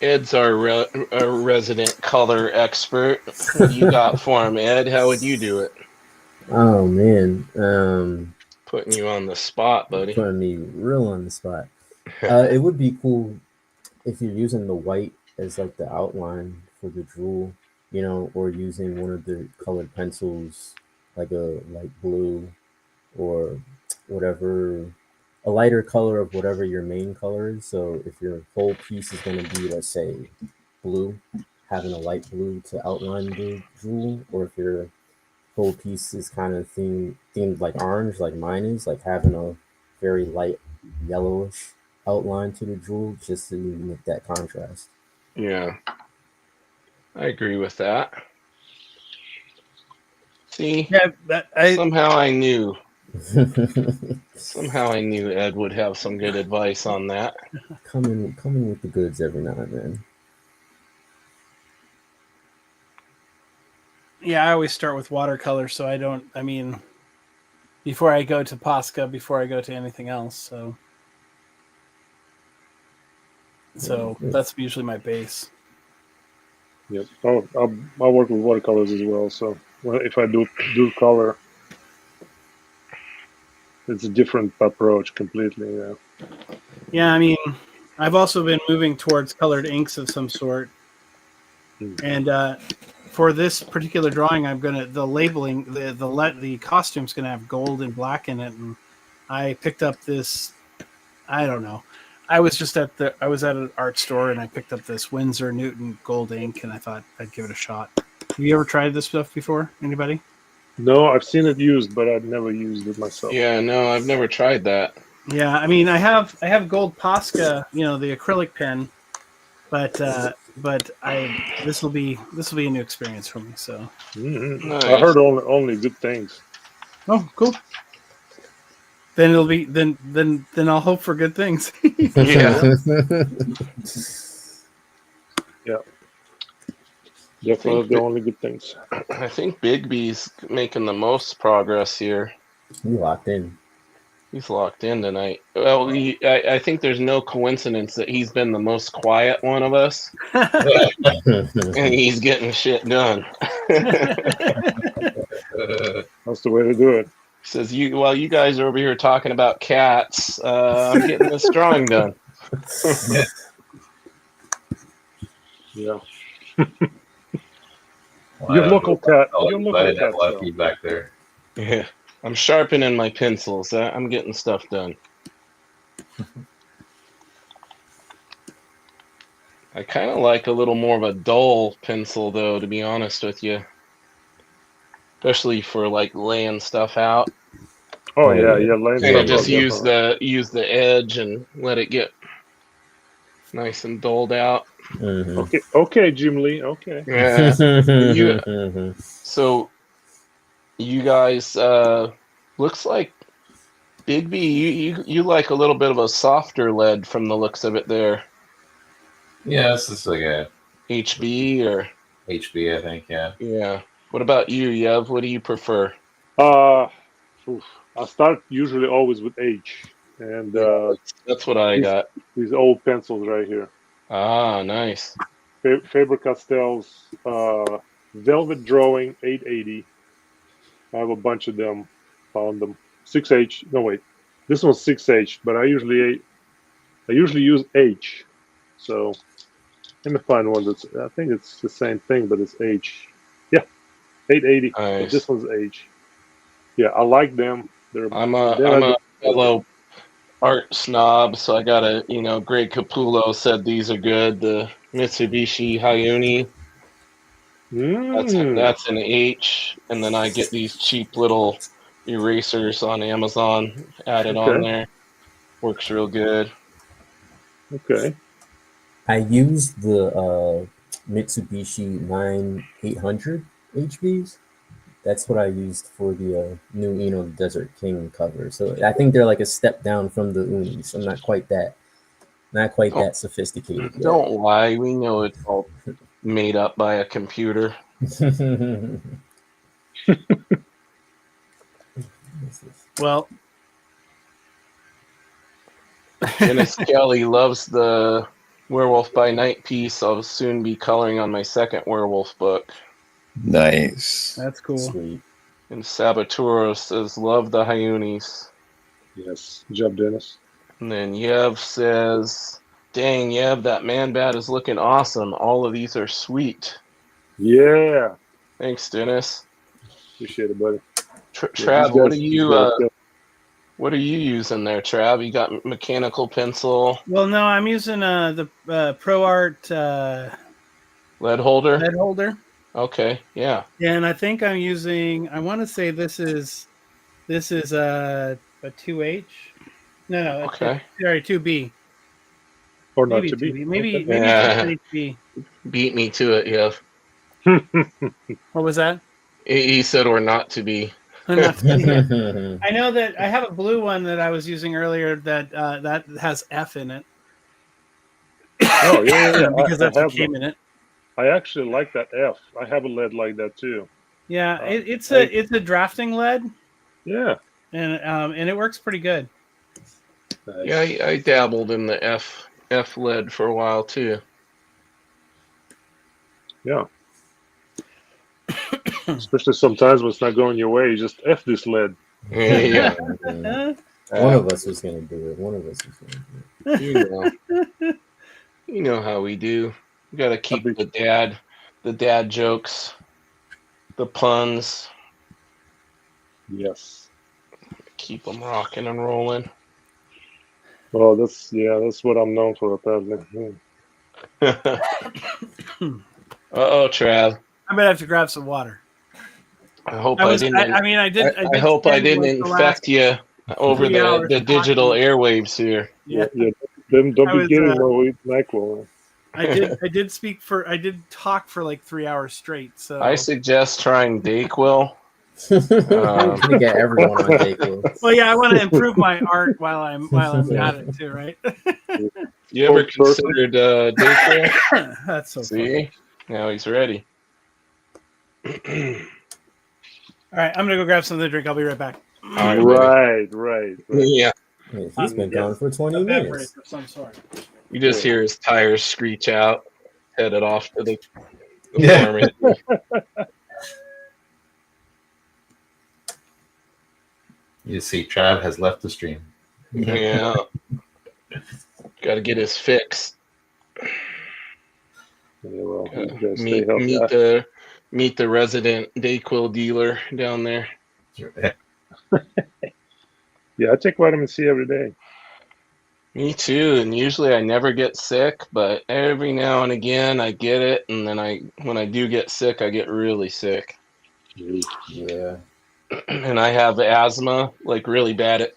Ed's our resident color expert. What do you got for him, Ed? How would you do it? Oh man, Putting you on the spot, buddy. putting me real on the spot. It would be cool if you're using the white as like the outline for the Drool, you know, or using one of the colored pencils, like a light blue or whatever, a lighter color of whatever your main color is. So if your whole piece is going to be, let's say, blue, having a light blue to outline the Drool, or if your whole piece is kind of themed like orange, like mine is, like having a very light yellowish outline to the Drool, just to make that contrast. Yeah, I agree with that. See, Yeah, somehow I knew Ed would have some good advice on that. coming with the goods every now and then. Yeah, I always start with watercolor, so I mean, before I go to Posca, before I go to anything else, so that's usually my base. Yep. I work with watercolors as well. So if I do color, it's a different approach completely. Yeah. Yeah, I mean, I've also been moving towards colored inks of some sort, and for this particular drawing, I'm gonna the labeling the costume's gonna have gold and black in it, and I picked up this. I don't know. I was at an art store and I picked up this Winsor Newton gold ink, and I thought I'd give it a shot. Have you ever tried this stuff before? Anybody? No, I've seen it used, but I've never used it myself. Yeah, no, I've never tried that. Yeah, I mean, I have gold Posca, you know, the acrylic pen, but this will be a new experience for me. So. Nice. I heard only good things. Oh, cool. Then it'll be then I'll hope for good things. Yeah. Yeah. Definitely only good things. I think Bigby's making the most progress here. You locked in. He's locked in tonight. Well, I think there's no coincidence that he's been the most quiet one of us, and he's getting shit done. That's the way to do it. Says while you guys are over here talking about cats, I'm getting this drawing done. Yeah. Your local cat. Your local cat. A lot of feedback there. Yeah, I'm sharpening my pencils. I'm getting stuff done. I kind of like a little more of a dull pencil, though, to be honest with you. Especially for like laying stuff out. Oh yeah. And just use the edge and let it get nice and doled out. Mm-hmm. Okay, Jim Lee. Okay. Yeah. Mm-hmm. So you guys looks like Bigby, you like a little bit of a softer lead from the looks of it there. Yeah, this is like a HB or HB, I think. Yeah. yeah. What about you, Yev? What do you prefer? I start usually always with H, and That's what I got. these old pencils right here. Ah, nice. Faber-Castell's Velvet Drawing 880. I have a bunch of them. Found them. 6H. No wait, this one's 6H, but I usually use H. So let me find one that's. I think it's the same thing, but it's H. Yeah, 880. But Nice. this one's H. Yeah, I like them. They're. I'm then I a go- fellow art snob, so I gotta, Greg Capullo said these are good. The Mitsubishi Hayuni, Mm, that's an H, and then I get these cheap little erasers on Amazon added on okay. there. Works real good. Okay. I used the Mitsubishi 9800 HVs. That's what I used for the new Eno Desert King cover. So I think they're like a step down from the Unis. I'm not quite that sophisticated yet. Don't lie, we know it's all made up by a computer. Well, Dennis Kelly loves the Werewolf by Night piece. I'll soon be coloring on my second werewolf book. Nice. that's cool. Sweet. And Sabaturo says, love the Hayunis. Yes. Good job, Dennis. And then Yev says, dang, Yev, that man bat is looking awesome. All of these are sweet. Yeah. Thanks, Dennis. Appreciate it, buddy. Trav, these what guys- are these you guys kill. what are you using there, Trav? You got mechanical pencil, Well, no, I'm using the Pro Art lead holder? head holder. Okay, yeah. And I think I'm using. I want to say this is a 2H. No, Okay. sorry, 2B. Or not Maybe to be. 2B. Maybe Yeah. it's HB. Beat me to it, Yev. What was that? He said or not to be. Not to be. I know that I have a blue one that I was using earlier that that has F in it. Oh, yeah. Because that's I what have came in it. I actually like that F. I have a lead like that too. Yeah, Oh, it's a drafting lead, Yeah. and it works pretty good. Nice. Yeah, I dabbled in the F lead for a while too. Yeah. Especially sometimes when it's not going your way, you just F this lead. Yeah. One of us was gonna do it. One of us was gonna do it. You know how we do. We gotta keep I'll be- the dad jokes, the puns, Yes. keep them rocking and rolling. Well, that's what I'm known for apparently. Uh-oh, Trav. I'm gonna have to grab some water. I hope I I was. didn't. I hope I didn't infect you over 3 hours the digital talking. airwaves here. Yeah, Don't I be was, getting no eat NyQuil. I did talk for like 3 hours straight. So I suggest trying Dayquil. I'm gonna get everyone on Dayquil. well, yeah, I want to improve my art while I'm at it too, right? You ever Spokesperson. considered Dayquil? That's so funny. See, now he's ready. All right, I'm gonna go grab something to drink. I'll be right back. All right, Right. Yeah, Hey, he's been gone for 20 A beverage minutes. of some sort. you just hear his tires screech out, headed off to the Yeah. pharmacy. You see, Trav has left the stream. Yeah, got to get his fix. Yeah, well, you guys stay Meet healthy. meet the resident Dayquil dealer down there. Yeah, I take vitamin C every day. Me too, and usually I never get sick, but every now and again I get it, and then when I do get sick, I get really sick. Yeah. And I have asthma, like really bad,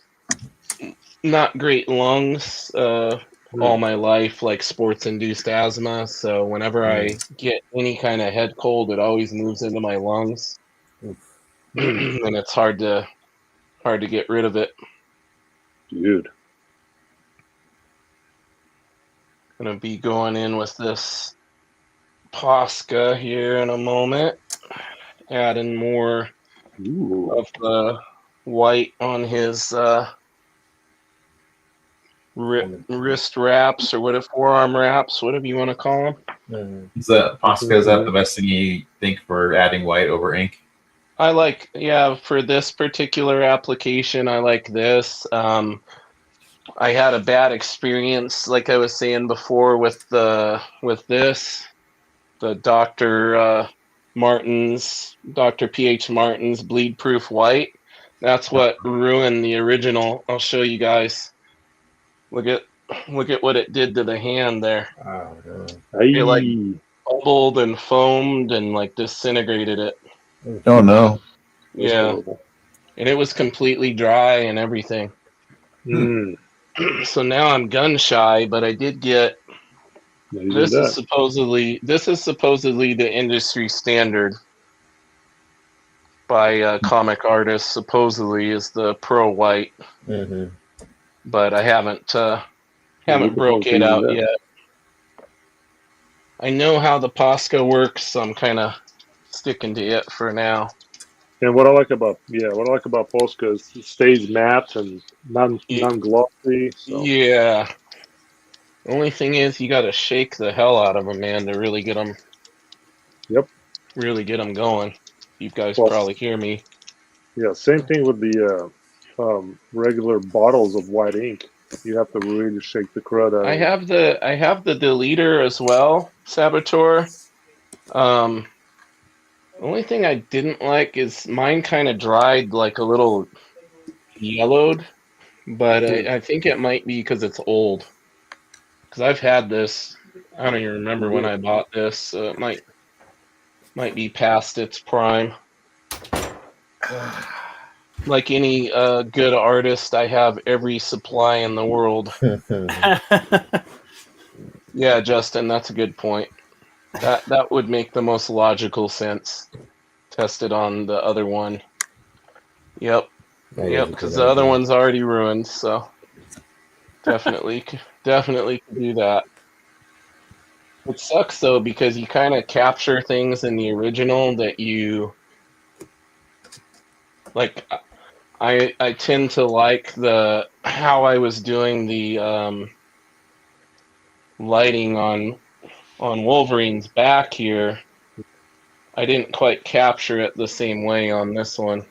not great lungs, all my life, like sports-induced asthma. So whenever I get any kind of head cold, it always moves into my lungs, and it's hard to get rid of it. Dude. Gonna be going in with this Posca here in a moment, adding more Ooh. of the white on his wrist wraps or whatever, forearm wraps, whatever you want to call them. Mhm. Is that Posca? Is that the best thing you think for adding white over ink? I like, yeah, for this particular application, I like this. I had a bad experience, like I was saying before, with this, the Dr. PH Martin's bleed proof white. That's what ruined the original. I'll show you guys. Look at what it did to the hand there. Oh, no. It like Aye. bubbled and foamed and like disintegrated it. Oh no. That's Yeah, horrible. and it was completely dry and everything. Mm. So now I'm gun shy, but I did get Yeah, you this did is supposedly the industry standard by comic artists. Supposedly is the Pro White, Mhm. but I haven't Looking broke forward to it out that. yet. I know how the Posca works, so I'm kind of sticking to it for now. And what I like about Posca is it stays matte and non glossy. So Yeah. The only thing is, you got to shake the hell out of them, man, to really get them. Yep. Really get them going. You guys Well, probably hear me. yeah, same thing with the regular bottles of white ink. You have to really shake the crud out I of it. have the deleter as well, Saboteur. The only thing I didn't like is mine kind of dried like a little yellowed, but I think it might be because it's old. Because I've had this, I don't even remember when I bought this, so it might be past its prime. Like any good artist, I have every supply in the world. Yeah, Justin, that's a good point. That would make the most logical sense. Tested on the other one. Yep, That is yep, a because good the other idea. one's already ruined. So definitely could do that. It sucks though because you kind of capture things in the original that you like. I tend to like the how I was doing the lighting on Wolverine's back here. I didn't quite capture it the same way on this one.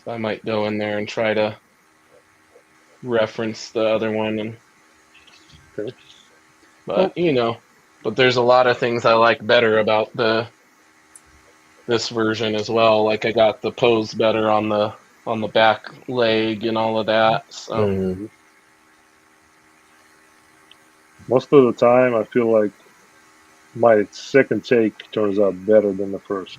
I might go in there and try to reference the other one, and Okay. but but there's a lot of things I like better about this version as well. Like I got the pose better on the back leg and all of that. So Mhm. Most of the time, I feel like my second take turns out better than the first.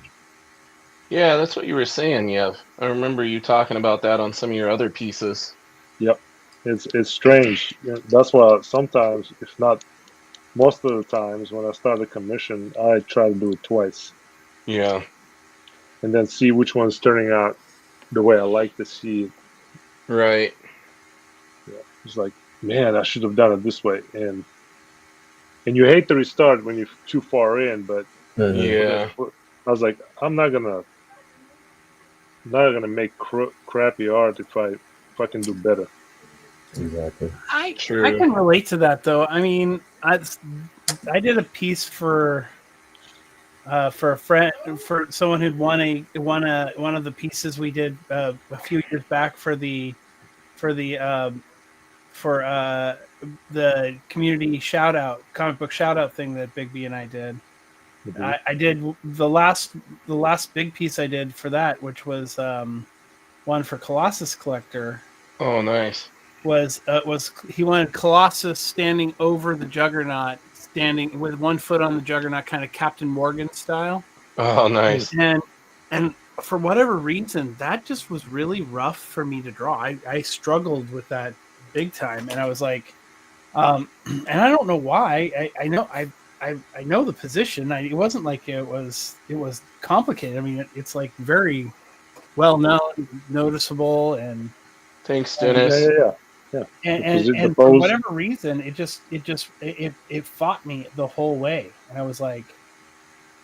yeah, that's what you were saying, Yev. I remember you talking about that on some of your other pieces. Yep, it's strange. Yeah, that's why sometimes, if not most of the times, when I start a commission, I try to do it twice Yeah, and then see which one's turning out the way I like to see it. right. It's like, man, I should have done it this way, and you hate to restart when you're too far in, but Mhm. Yeah, I was like, I'm not gonna make crappy art if I can do better. Exactly. I true. can relate to that though. I mean, I did a piece for a friend, for someone who'd won one of the pieces we did a few years back for the community shout out, comic book shout out thing that Big B and I did. Mhm. I did the last big piece I did for that, which was one for Colossus Collector. Oh, nice. Was he wanted Colossus standing over the Juggernaut, standing with one foot on the Juggernaut, kind of Captain Morgan style. Oh, nice. And for whatever reason, that just was really rough for me to draw. I struggled with that big time, and I was like, and I don't know why. I know the position. It wasn't like it was complicated. I mean, it's like very well known, noticeable, and Thanks, Yeah, Dennis. and for whatever reason, it fought me the whole way, and I was like,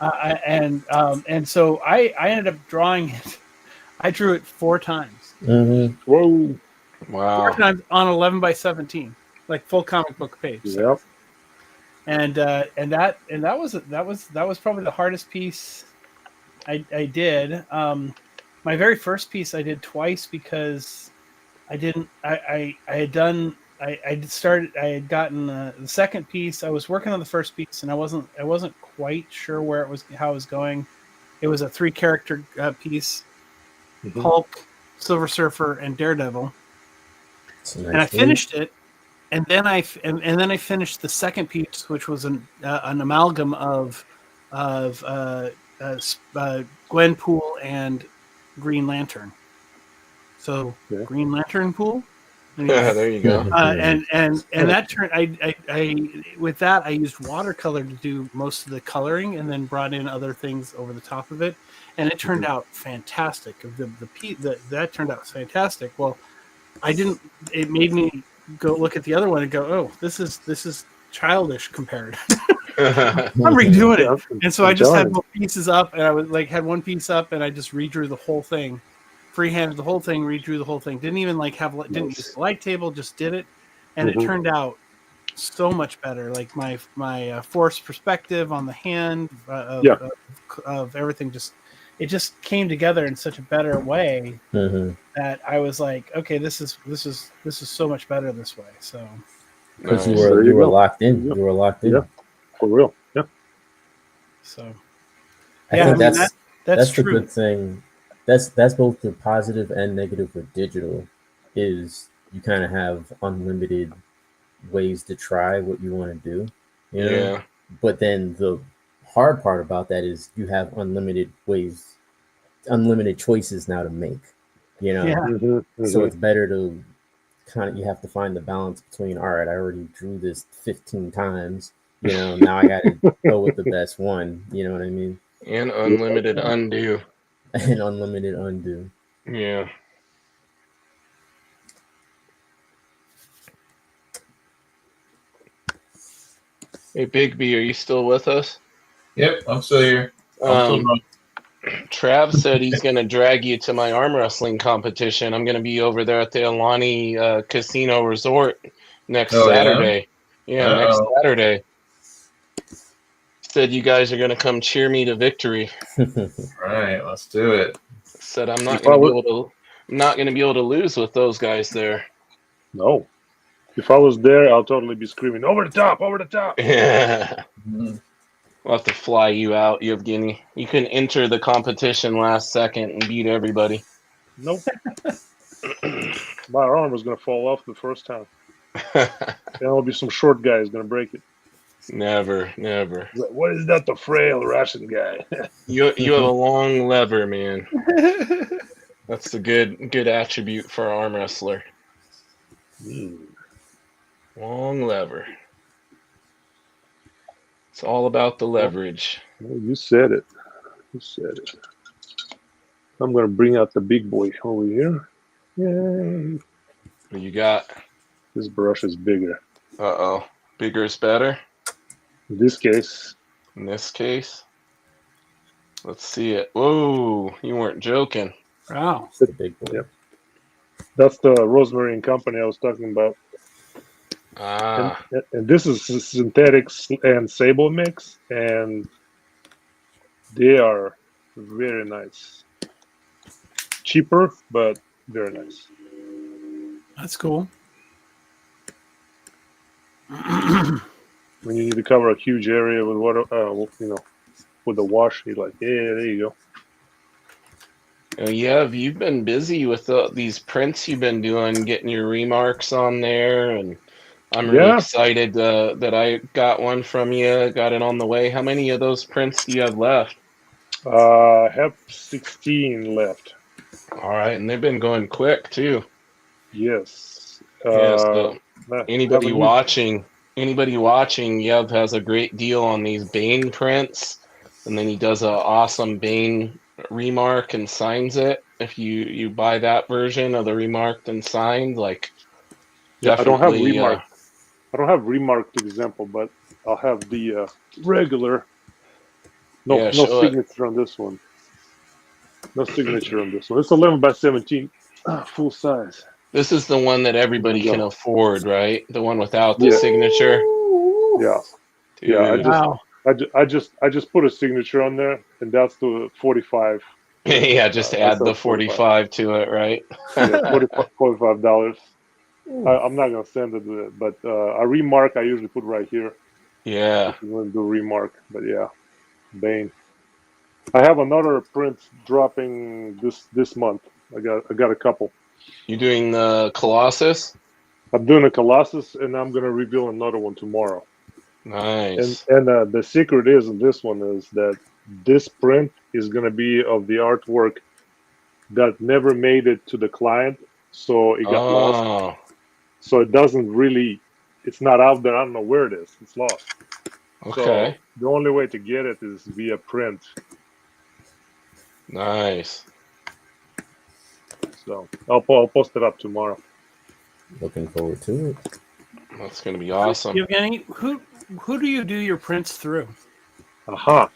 and so I ended up drawing it. I drew it 4 times. Mhm. Whoa. Wow. on 11 by 17, like full comic book page. Yep. And that was probably the hardest piece I did. My very first piece I did twice because I had gotten the second piece. I was working on the first piece and I wasn't quite sure how it was going. It was a 3-character piece: Mhm. Hulk, Silver Surfer, and Daredevil. It's a nice And I thing. finished it, and then I finished the second piece, which was an amalgam of Gwenpool and Green Lantern. So Yeah. Green Lantern Pool. There you go. And that turned. I with that I used watercolor to do most of the coloring, and then brought in other things over the top of it, and it turned out fantastic. That turned out fantastic. Well, I didn't. It made me go look at the other one and go, "Oh, this is childish compared." I'm redoing it, and so I just had both pieces up, and I was like had one piece up, and I just redrew the whole thing, freehanded the whole thing, redrew the whole thing. Didn't even didn't use the light table, just did it, and it turned out so much better. Like my forced perspective on the hand of everything, it just came together in such a better way that I was like, okay, this is so much better this way. So Because Nice. you were locked in. You were locked in. Yeah. For real. Yeah. so I yeah, think I mean, that's the true. good thing. That's both the positive and negative with digital. Is you kind of have unlimited ways to try what you want to do. You know? Yeah. But then the hard part about that is you have unlimited choices now to make. You know. Yeah. So it's better to you have to find the balance between, all right, I already drew this 15 times, now I got to go with the best one, you know what I mean? And unlimited undo. And unlimited undo. Yeah. Hey, Big B, are you still with us? Yep, I'm still here. I'm still wrong. Trav said he's going to drag you to my arm wrestling competition. I'm going to be over there at the Alani Casino Resort next Saturday. Yeah, next Saturday. Said you guys are going to come cheer me to victory. All right, let's do it. Said I'm not going to be able to lose with those guys there. No. If I was there, I'll totally be screaming, over the top, over the top. Yeah. We'll have to fly you out, Yevgeny. You can enter the competition last second and beat everybody. Nope. My arm was going to fall off the first time. There'll be some short guy who's going to break it. Never. He's like, what is that, the frail Russian guy? You have a long lever, man. That's a good attribute for an arm wrestler. Long lever. It's all about the leverage. Well, you said it. I'm going to bring out the big boy over here. Yay. What you got? This brush is bigger. Uh-oh. Bigger is better? In this case. In this case? Let's see it. Whoa, you weren't joking. Wow. It's the big boy. Yep. That's the Rosemary and Company I was talking about. And this is a synthetic and sable mix, and they are very nice. Cheaper, but very nice. That's cool. When you need to cover a huge area with water, with the wash, you're like, yeah, there you go. Yeah, you've been busy with these prints you've been doing, getting your remarks on there, and I'm really excited that I got one from you, got it on the way. How many of those prints do you have left? I have 16 left. All right, and they've been going quick too. Yes. So anybody watching, Yev has a great deal on these Bane prints, and then he does an awesome Bane remark and signs it. If you buy that version of the remarked and signed, I don't have remarked. I don't have remarked example, but I'll have the regular. No signature on this one. No signature on this one. It's 11 by 17, full size. This is the one that everybody Yeah. can afford, right? The one without the Yeah. signature. Yeah. Dude. Yeah, I just- Wow. I just put a signature on there, and that's the 45. Yeah, just I add sell the 45 to it, right? Yeah, $45. I'm not gonna send it, but a remark I usually put right here. Yeah. If you want to do remark, but yeah, Bane. I have another print dropping this month. I got a couple. You doing the Colossus? I'm doing a Colossus, and I'm gonna reveal another one tomorrow. Nice. And the secret is in this one is that this print is gonna be of the artwork that never made it to the client, so it got lost. Oh, So it doesn't really, it's not out there. I don't know where it is. It's lost. So okay. the only way to get it is via print. Nice. So I'll post it up tomorrow. Looking forward to it. That's going to be awesome. Evgeny, who do you do your prints through? Aha.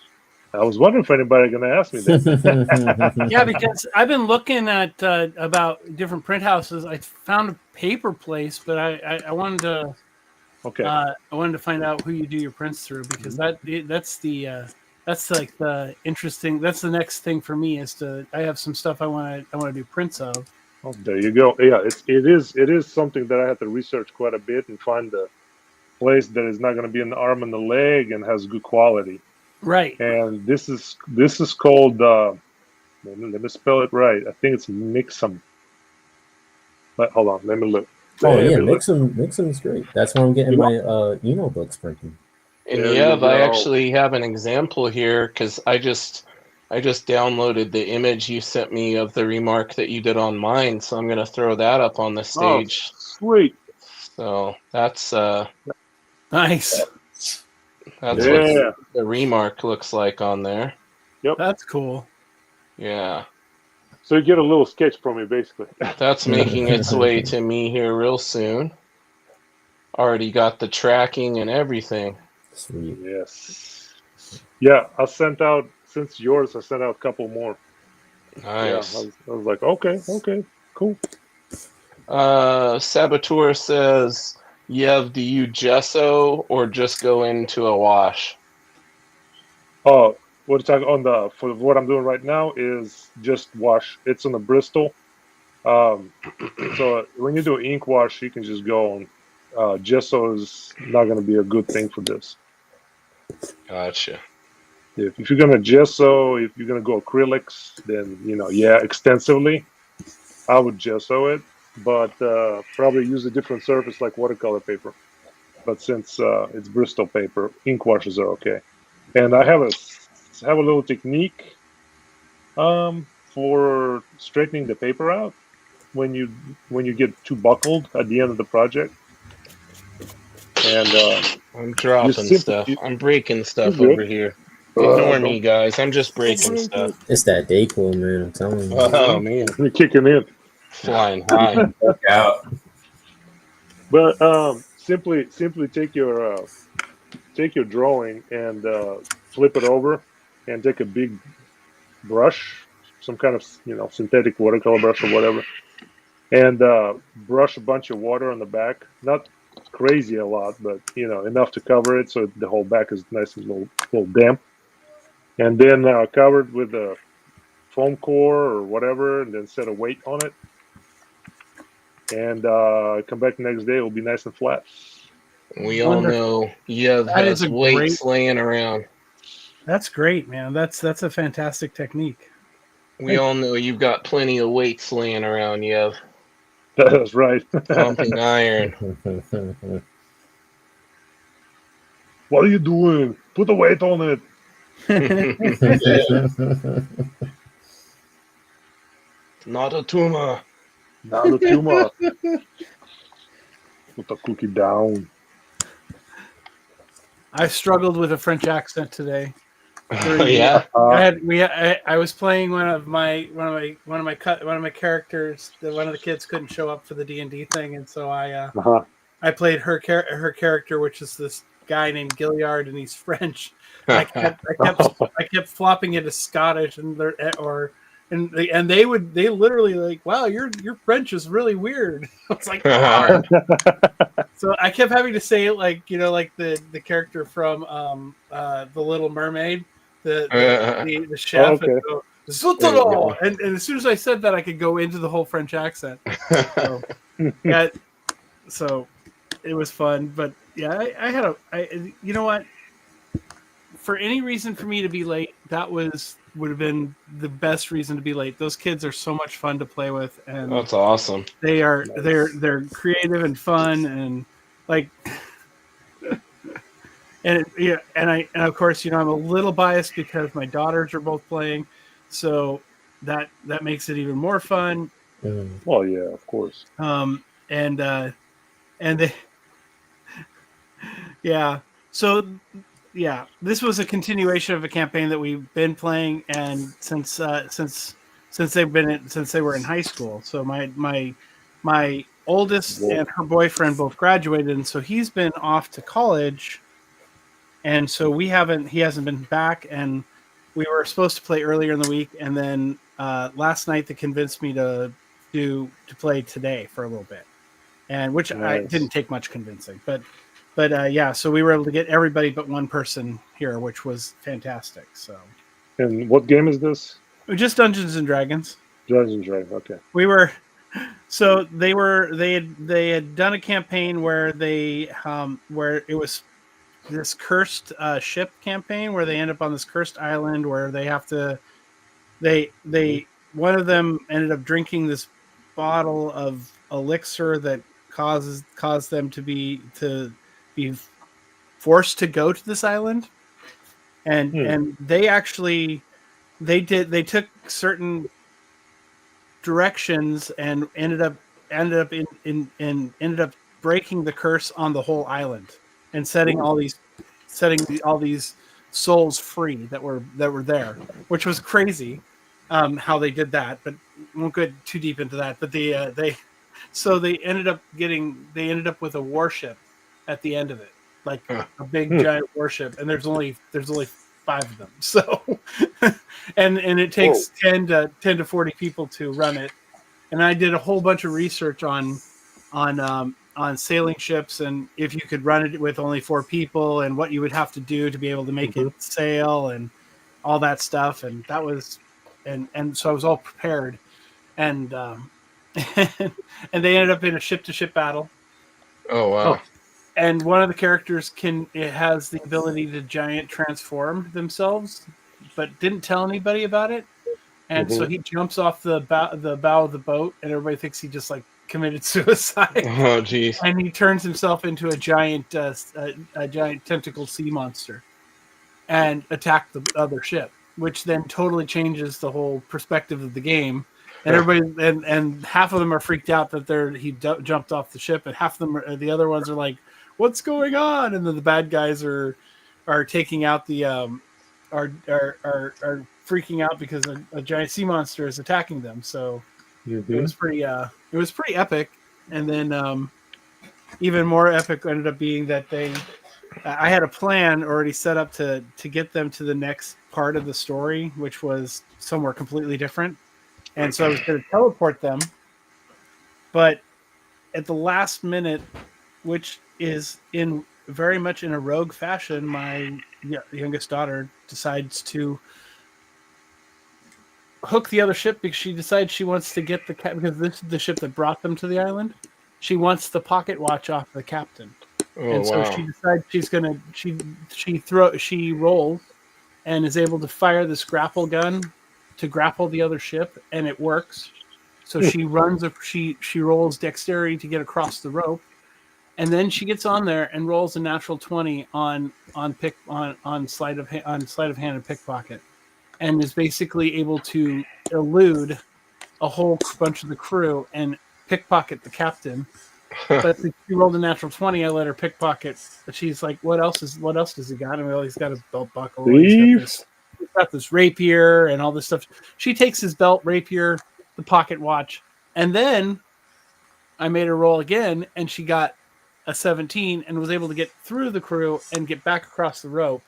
I was wondering if anybody gonna ask me that. Yeah, because I've been looking at about different print houses. I found a paper place, but I wanted to Okay. I wanted to find out who you do your prints through, because that's like the interesting. That's the next thing for me is I have some stuff I want to do prints of. Oh, there you go. Yeah, it is something that I had to research quite a bit and find a place that is not going to be an arm and a leg and has good quality. Right. And this is called. Let me spell it right. I think it's Mixum. But hold on, let me look. Oh Let yeah, me look. Mixum is great. That's where I'm getting my Eno books printed. And There yeah, you I go. actually have an example here because I just downloaded the image you sent me of the remark that you did on mine, so I'm going to throw that up on the stage. Sweet. So that's Nice. what Yeah. the remark looks like on there. That's cool. Yeah, So you get a little sketch from me, basically. that's making its way to me here real soon. Already got the tracking and everything. Sweet. Yes. Yeah, I sent out, since yours, I sent out a couple more. Nice. Yeah, I was like, okay, cool. Saboteur says, Yev, do you gesso or just go into a wash? Oh, what talking on for what I'm doing right now is just wash. It's on the Bristol. So when you do ink wash, you can just go on. Gesso is not going to be a good thing for this. Gotcha. If you're going to gesso, if you're going to go acrylics, then extensively, I would gesso it, but probably use a different surface like watercolor paper. But since it's Bristol paper, ink washes are okay. And I have a little technique for straightening the paper out when you get too buckled at the end of the project. And I'm dropping stuff. I'm breaking stuff You're good. over here. Ignore me, guys. I'm just breaking stuff. It's that Dayquil, man. I'm telling you. Oh, man. you're kicking in. Flying high. Work out. But simply take your drawing and flip it over, and take a big brush, some kind of synthetic watercolor brush or whatever, and brush a bunch of water on the back. Not crazy a lot, but enough to cover it so the whole back is nice and little damp. And then cover it with a foam core or whatever, and then set a weight on it. And come back the next day, it'll be nice and flat. We all know Yev That is has a weights great- laying around. That's great, man. That's a fantastic technique. We all know you've got plenty of weights laying around, Yev. That's right. Pumping iron. What are you doing? Put the weight on it. Not a tumor. Now the tumor. Put the cookie down. I struggled with a French accent today. Yeah. I was playing one of my characters. One of the kids couldn't show up for the D&D thing, and so I played her character, which is this guy named Gilliard, and he's French. I kept flopping into Scottish or and they literally like, wow, your French is really weird. It's like, so I kept having to say it like like the character from the Little Mermaid, the chef, Okay. and go, "Zutalo!" And as soon as I said that, I could go into the whole French accent. So, yeah, so it was fun, but yeah, I had you know what? For any reason for me to be late, that would have been the best reason to be late. Those kids are so much fun to play with, and That's awesome. they're Nice. they're creative and fun, and like, and and of course I'm a little biased because my daughters are both playing, so that makes it even more fun. Well, yeah, of course. And they, yeah, so yeah, this was a continuation of a campaign that we've been playing, and since they were in high school. So my oldest Whoa. and her boyfriend both graduated, and so he's been off to college, and so he hasn't been back, and we were supposed to play earlier in the week, and then last night they convinced me to play today for a little bit, and which I Nice. didn't take much convincing, but yeah, so we were able to get everybody but one person here, which was fantastic. So, And what game is this? just Dungeons and Dragons. Dungeons & Dragons. Okay. We were, so they had done a campaign where where it was this cursed ship campaign where they end up on this cursed island where they have to, one of them ended up drinking this bottle of elixir that caused them to be forced to go to this island, and they actually they took certain directions and ended up breaking the curse on the whole island and setting all these souls free that were there, which was crazy how they did that, but won't go too deep into that. But they ended up with a warship at the end of it, like a big giant warship, and there's only 5 of them. So, and it takes 10 to 40 people to run it. And I did a whole bunch of research on sailing ships, and if you could run it with only 4 people, and what you would have to do to be able to make it sail, and all that stuff. And that was, and so I was all prepared, and and they ended up in a ship-to-ship battle. Oh wow! And one of the characters has the ability to giant transform themselves, but didn't tell anybody about it. And so he jumps off the bow of the boat, and everybody thinks he just like committed suicide. Oh geez! And he turns himself into a giant tentacled sea monster, and attack the other ship, which then totally changes the whole perspective of the game. And everybody and half of them are freaked out that he jumped off the ship, and half of them the other ones are like, "What's going on?" And then the bad guys are taking out the are freaking out because a giant sea monster is attacking them. So it was pretty epic. And then even more epic ended up being that I had a plan already set up to get them to the next part of the story, which was somewhere completely different. And so I was going to teleport them, but at the last minute, which is very much in a rogue fashion, my youngest daughter decides to hook the other ship because she decides she wants to get because this is the ship that brought them to the island. She wants the pocket watch off the captain. Oh, and so wow. she decides she rolls and is able to fire this grapple gun to grapple the other ship, and it works. So she rolls dexterity to get across the rope, and then she gets on there and rolls a natural 20 on sleight of hand and pickpocket, and is basically able to elude a whole bunch of the crew and pickpocket the captain. But since she rolled a natural 20, I let her pickpocket. But she's like, "What else does he got?" And well, he's got a belt buckle. He's got this rapier and all this stuff. She takes his belt, rapier, the pocket watch, and then I made her roll again, and she got a 17 and was able to get through the crew and get back across the rope.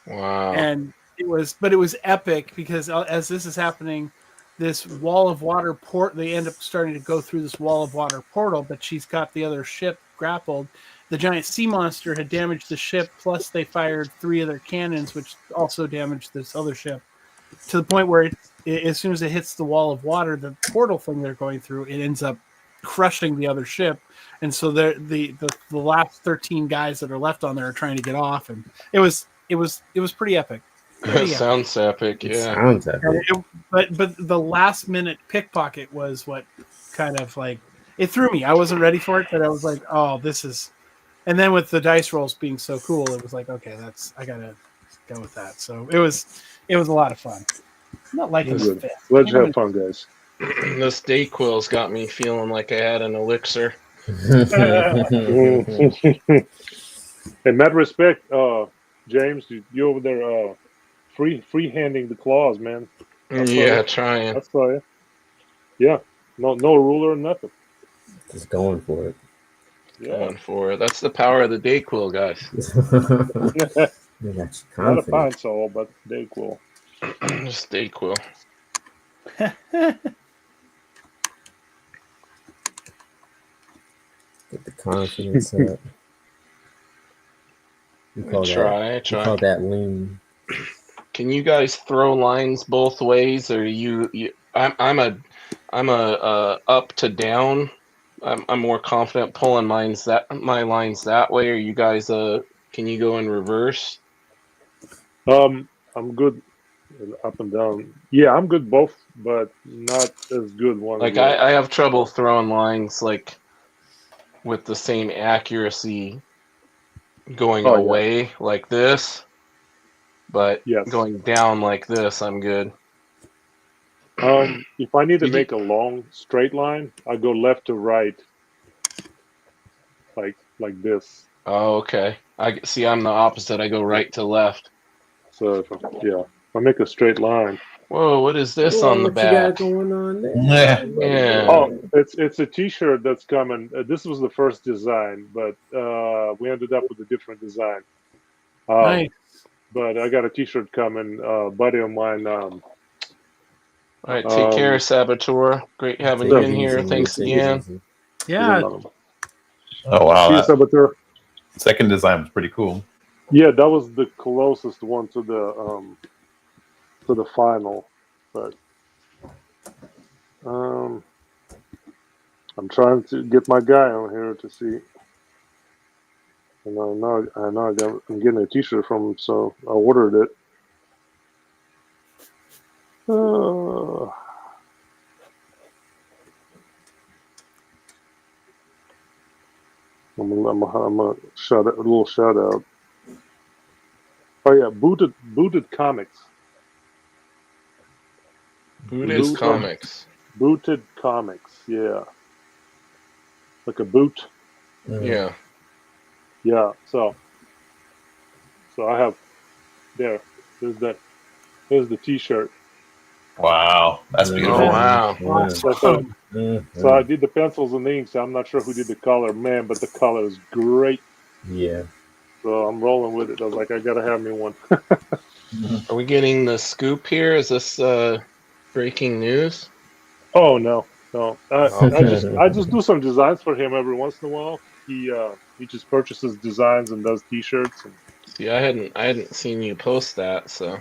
Wow! And it was epic because as this is happening, this wall of water port. They end up starting to go through this wall of water portal, but she's got the other ship grappled. The giant sea monster had damaged the ship, plus they fired 3 of their cannons, which also damaged this other ship, to the point where as soon as it hits the wall of water, the portal thing they're going through, it ends up crushing the other ship. And so the last 13 guys that are left on there are trying to get off, and it was pretty epic. That sounds epic. It Yeah. sounds epic. But the last minute pickpocket was what kind of like it threw me. I wasn't ready for it, but I was like, oh, this is. And then with the dice rolls being so cool, it was like, okay, I gotta go with that. So it was a lot of fun. Not like it was Good. fit. Let's have fun, guys. This Dayquil's got me feeling like I had an elixir. In that respect, James, you over there free-handing the claws, man. Yeah, trying. That's all. Yeah, no ruler or nothing. Just going for it. Yeah, Going for it. That's the power of the Dayquil, guys. You got you not a confident. pine sol, but they cool. Just Dayquil. Get the confidence up. We I call try. we call that lean. Can you guys throw lines both ways, or you I'm a up to down. I'm more confident pulling my lines that way. Or you guys can you go in reverse? I'm good up and down. Yeah, I'm good both, but not as good one. Like I have trouble throwing lines like with the same accuracy going Oh, yeah. away like this, but Yes. going down like this, I'm good. If I need to Did you- make a long straight line, I go left to right, like this. Oh, okay. I see. I'm the opposite. I go right to left. So if I make a straight line. Whoa, what is this Whoa, on the what you got back? going on there? Yeah. Yeah. Oh, it's a T-shirt that's coming. This was the first design, but we ended up with a different design. Nice. But I got a T-shirt coming. Buddy of mine. All right, take care, Saboteur. Great having you in here. Thanks again. Yeah. Oh wow, See you, that Saboteur. second design was pretty cool. Yeah, that was the closest one to the final, but I'm trying to get my guy on here to see. And I'm getting a T-shirt from him, so I ordered it. I'm a little shout out. Oh yeah, booted comics. Buddhist Comics. Booted comics, yeah. Like a boot. Yeah. Yeah. So I have there's the T-shirt. Wow, that's Yeah. beautiful. Oh wow. Yeah. So I did the pencils and inks. I'm not sure who did the color, man, but the color is great. Yeah. So I'm rolling with it. I was like, I gotta have me one. Are we getting the scoop here? Is this breaking news? Oh no. I just do some designs for him every once in a while. He just purchases designs and does T-shirts. And See, I hadn't seen you post that, so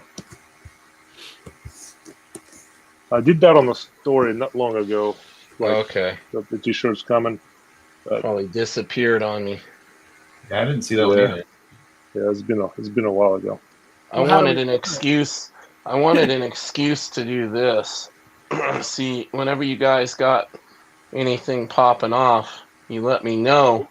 I did that on the story not long ago. Like okay. the T-shirts coming. Probably disappeared on me. Yeah, I didn't see that one Yeah. either. Yeah, it's been a while ago. I wanted an excuse. I wanted an excuse to do this. See, whenever you guys got anything popping off, you let me know,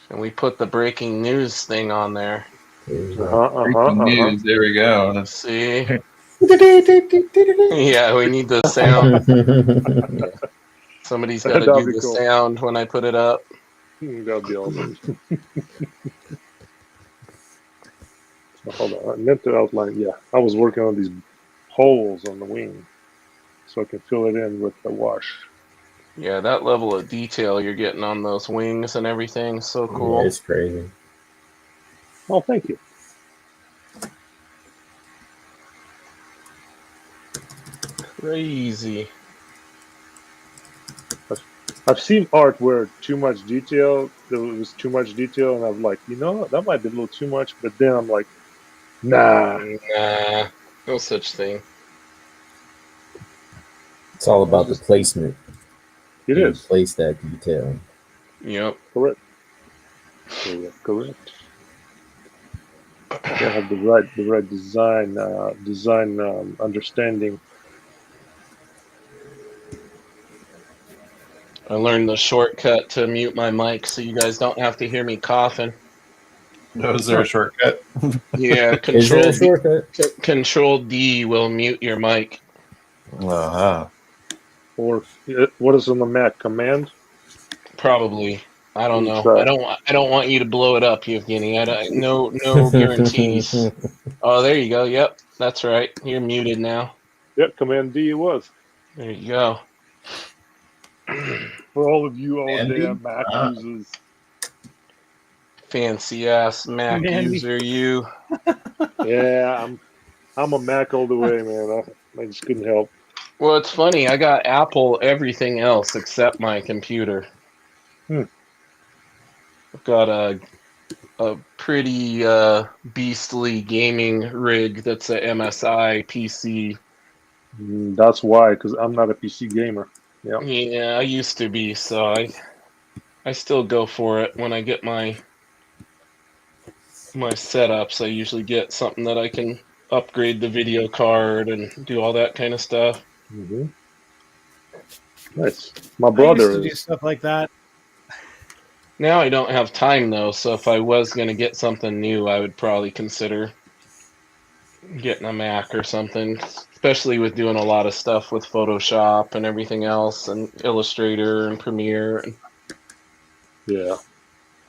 and we put the breaking news thing on there. Breaking news. There we go. That's See? Yeah, we need the sound. Somebody's got to That'd do be the cool. sound when I put it up. That'd be awesome. Hold on, I meant to outline. Yeah, I was working on these holes on the wing, so I can fill it in with the wash. Yeah, that level of detail you're getting on those wings and everything is so Yeah, cool. it's crazy. Oh, thank you. Crazy. I've seen art where too much detail. There was too much detail, and I'm like, that might be a little too much. But then I'm like, nah. Nah, no such thing. It's all about the Just- placement. It You is place that detail. Yep. correct. Correct. They have the right design understanding. I learned the shortcut to mute my mic so you guys don't have to hear me coughing. Was there a shortcut? Yeah, Is there Control a D, shortcut? Control D will mute your mic. Uh-huh. Or what is on the Mac? Command. Probably. I don't You know. try. I don't want you to blow it up, Evgeny. No guarantees. Oh, there you go. Yep, that's right. You're muted now. Yep, Command D it was. There you go. For all of you Andy? damn Mac Ah. users. Fancy ass Mac Mandy. user, you. Yeah, I'm a Mac all the way, man. I just couldn't help. Well, it's funny. I got Apple everything else except my computer. Hmm. I've got a pretty beastly gaming rig that's a MSI PC. That's why, because I'm not a PC gamer. Yeah. Yeah, I used to be, so I still go for it when I get my setups. I usually get something that I can upgrade the video card and do all that kind of stuff. Mm-hmm. Nice. My I used brother to do is. stuff like that. Now I don't have time though, so if I was going to get something new, I would probably consider getting a Mac or something, especially with doing a lot of stuff with Photoshop and everything else and Illustrator and Premiere. And Yeah.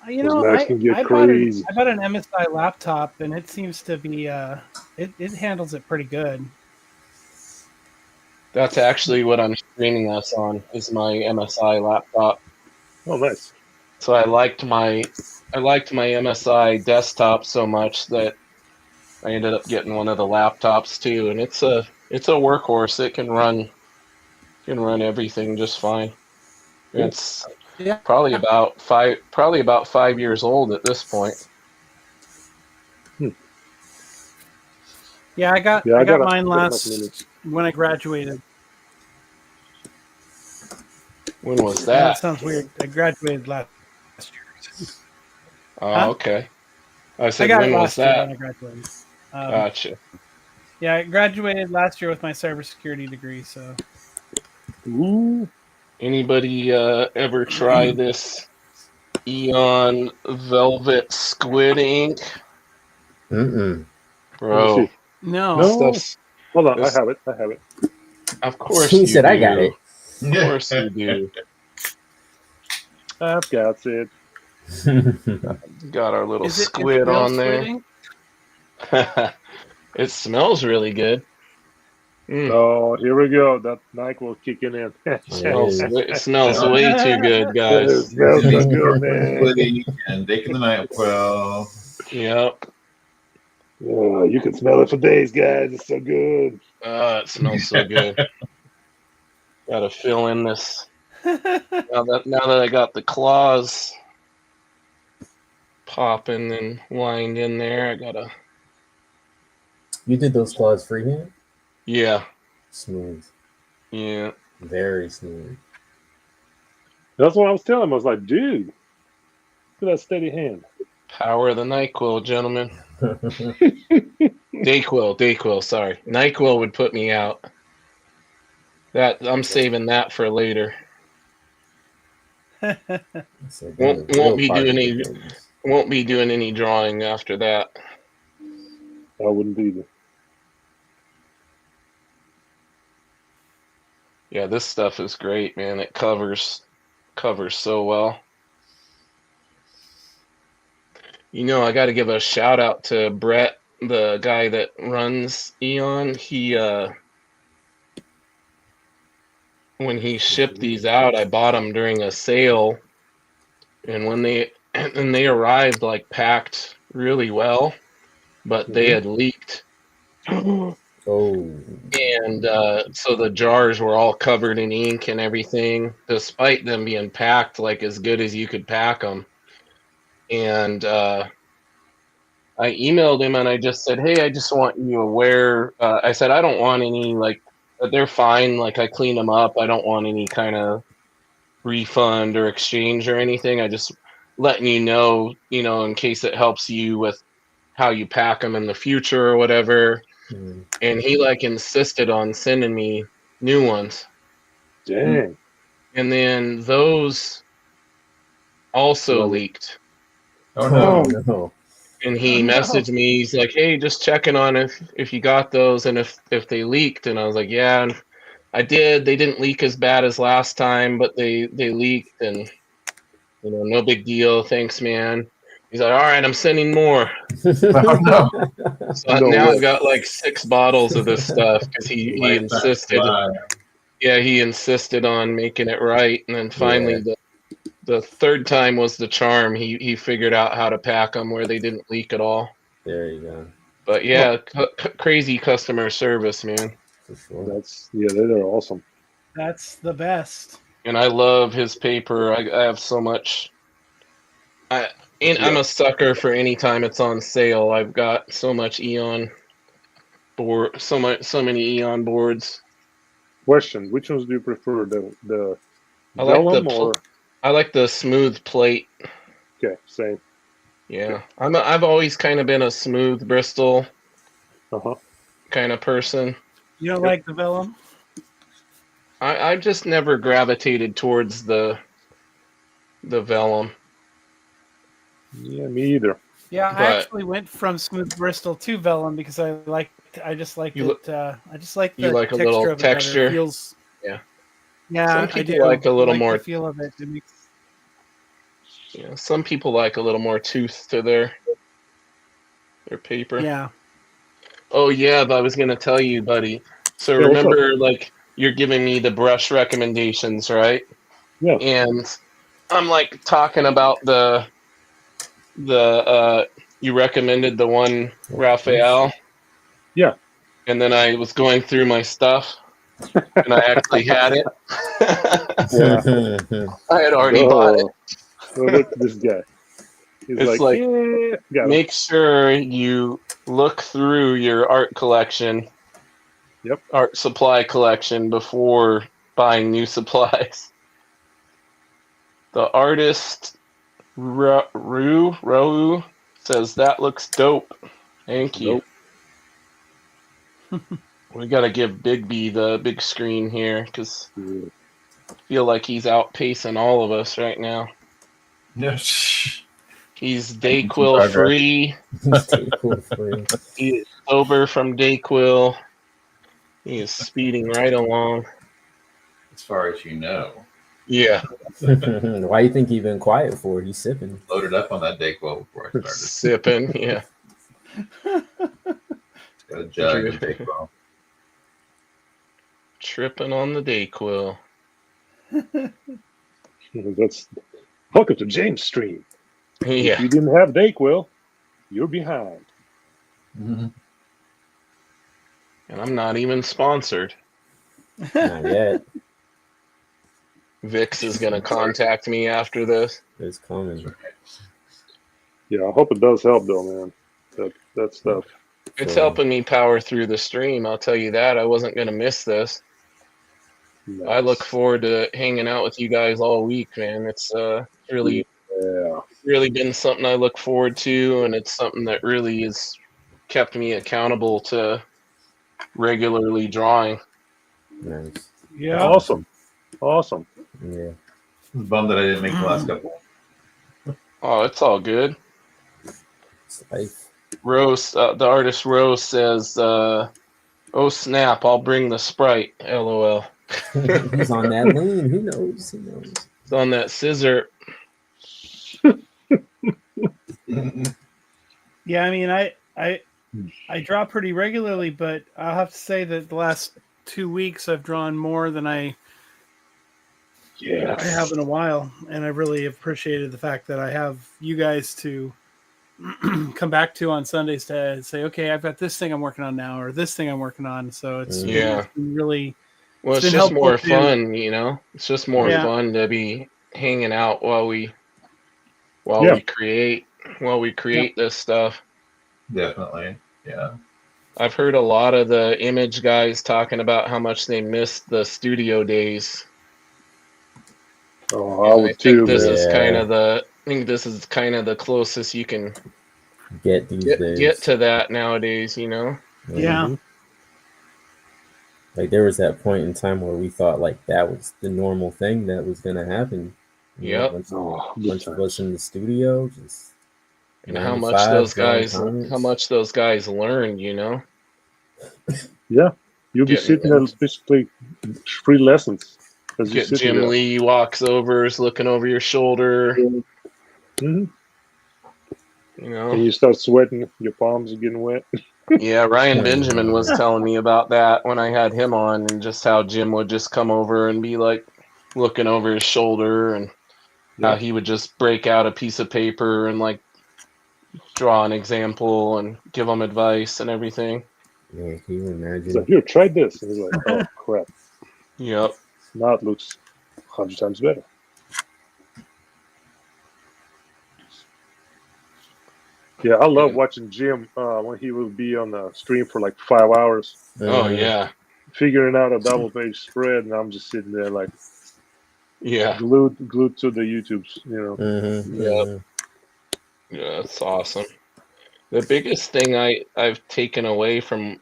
You Those know, Macs can get I crazy. bought an MSI laptop, and it seems to be it handles it pretty good. that's actually what I'm streaming this on is my MSI laptop. Oh, nice. So I liked my MSI desktop so much that I ended up getting one of the laptops too, and it's a workhorse. It can run everything just fine. Cool. It's Yeah. probably about 5 years old at this point. Yeah, I got Yeah, I got mine a last Mac Mini. when I graduated. When was That that? sounds weird. I graduated last year. Oh, Huh? okay. I I said, got when it was last year when that? I graduated. Gotcha. Yeah, I graduated last year with my cybersecurity degree. So Ooh. Anybody ever try this Eon Velvet Squid Ink? Mm-mm. Let me Bro, see. no, No. stuff's, Hold on, This- I have it. of course He you said, do. "I got it." Of course you do. That's it. Got our little is it squid real on there. squidding? It smells really good. Oh, here we go. That NyQuil kicking in. It smells way too good, It guys. smells so good, man. Squiddy and Bacon the NyQuil. Yep. Oh, you can smell it for days, guys. It's so good. It smells so good. Got to fill in this. Now that I got the claws popping and lined in there, I gotta. You did those claws freehand? Yeah. Smooth. Yeah. Very smooth. That's what I was telling him. I was like, dude, look at that steady hand. Power of the NyQuil, gentlemen. Dayquil, sorry. NyQuil would put me out. That I'm saving that for later. So Won't the real be part doing begins. Won't be doing any drawing after that. I wouldn't either. Yeah, this stuff is great, man. It covers so well. You know, I got to give a shout out to Brett, the guy that runs Eon. He when he shipped these out, I bought them during a sale, and when they arrived like packed really well, but they had leaked. Oh Oh, And so the jars were all covered in ink and everything, despite them being packed like as good as you could pack them. And I emailed him and I just said, "Hey, I just want you aware." I said, "I don't want any like they're fine. Like I clean them up. I don't want any kind of refund or exchange or anything. I just letting you know, in case it helps you with how you pack them in the future or whatever." mm, And he like insisted on sending me new ones. Dang. And then those also Well, leaked. Oh no. no. And he Oh, no. messaged me. He's like, "Hey, just checking on if you got those and if they leaked." And I was like, "Yeah, and I did. They didn't leak as bad as last time, but they leaked, and you know, no big deal. Thanks, man." He's like, "All right, I'm sending more." Oh no. So No now way. I've got like 6 bottles of this stuff because he Light that insisted. flag. Yeah, he insisted on making it right, and then finally the third time was the charm. He figured out how to pack them where they didn't leak at all. There you go. But yeah, crazy customer service, man. For sure. They're awesome. That's the best. And I love his paper. I have so much. I'm a sucker for any time it's on sale. I've got so much Eon board, so many Eon boards. Question: which ones do you prefer? The I like vellum the or I like the smooth plate. okay, same. Yeah, I've always kind of been a smooth Bristol Uh-huh. kind of person. You don't like the vellum? I just never gravitated towards the vellum. Yeah, me either. Yeah, I But- actually went from smooth Bristol to vellum because I just liked You it. I just like the you like a texture little of it better. texture? It feels. Yeah. Yeah, Some I people do. like a little I more- the feel of it. It makes. Yeah, some people like a little more tooth to their paper. Yeah. Oh yeah, but I was gonna tell you, buddy. So Yeah, what's remember, like you're giving me the brush recommendations, right? Yeah. And I'm like talking about the you recommended the one Raphael. Yeah. And then I was going through my stuff, and I actually had it. I had already bought it. Oh, look at this guy. He's It's like, like, yeah, got it. Make sure you look through your art collection. Yep. Art supply collection before buying new supplies. The artist Rau says that looks dope. Thank you. We got to give Big B the big screen here because Yeah. I feel like he's outpacing all of us right now. No. He's Dayquil free. He is sober from Dayquil. He is speeding right along. As far as you know, Yeah. Why you think he been quiet for? He's sipping. loaded up on that Dayquil before I started. Sipping, yeah. Got a jug of Dayquil. Tripping on the Dayquil. That's welcome to James Stream. If Yeah. you didn't have Dayquil, you're behind. Mhm. And I'm not even sponsored. Not yet. Vix is going to contact me after this. It's coming. Yeah, I hope it does help though, man. That stuff. It's So, helping me power through the stream. I'll tell you that. I wasn't going to miss this. I look forward to hanging out with you guys all week, man. It's really Yeah. been something I look forward to, and it's something that really has kept me accountable to regularly drawing. nice. Yeah. Awesome. Awesome. Yeah. I'm bummed that I didn't make the last couple. Oh, it's all good. It's life. Rose, the artist Rose says, "Oh snap! I'll bring the Sprite." LOL. He's on that lane. Who knows? Who knows? It's on that scissor. Yeah, I mean, I draw pretty regularly, but I'll have to say that the last 2 weeks I've drawn more than I have in a while, and I really appreciated the fact that I have you guys to come back to on Sundays to say, okay, I've got this thing I'm working on now, or this thing I'm working on. So it's Yeah. been really Well, It's it's been just helpful more to- fun, you know. It's just more Yeah. fun to be hanging out while we Yeah. create this stuff. Definitely. Yeah. I've heard a lot of the image guys talking about how much they missed the studio days. Oh, And I I would think too, this man. is Yeah. kind of the closest you can Get these days. get to that nowadays, you know. Yeah. Mhm. Like there was that point in time where we thought like that was the normal thing that was gonna happen. You know, Yep. bunch of us in the studio, just And 9 how to much 5, those drawing guys comics. learned, you know. Yeah. You'll be Getting- sitting there basically free lessons as you Get sit Jim there. Lee walks over, is looking over your shoulder, Mhm. you know. And you start sweating, your palms are getting wet. Yeah, Ryan Benjamin was telling me about that when I had him on, and just how Jim would just come over and be like looking over his shoulder, and how Yeah. he would just break out a piece of paper and like draw an example and give them advice and everything. Yeah, can you He's imagine? like, here, try this. And he's like, oh, crap. Yep. Now it looks 100 times better. Yeah, I love watching Jim when he would be on the stream for like 5 hours, Oh yeah. figuring out a double page spread, and I'm just sitting there like Yeah. glued to the YouTubes, you know. Yep. Yeah, that's awesome. The biggest thing I've taken away from,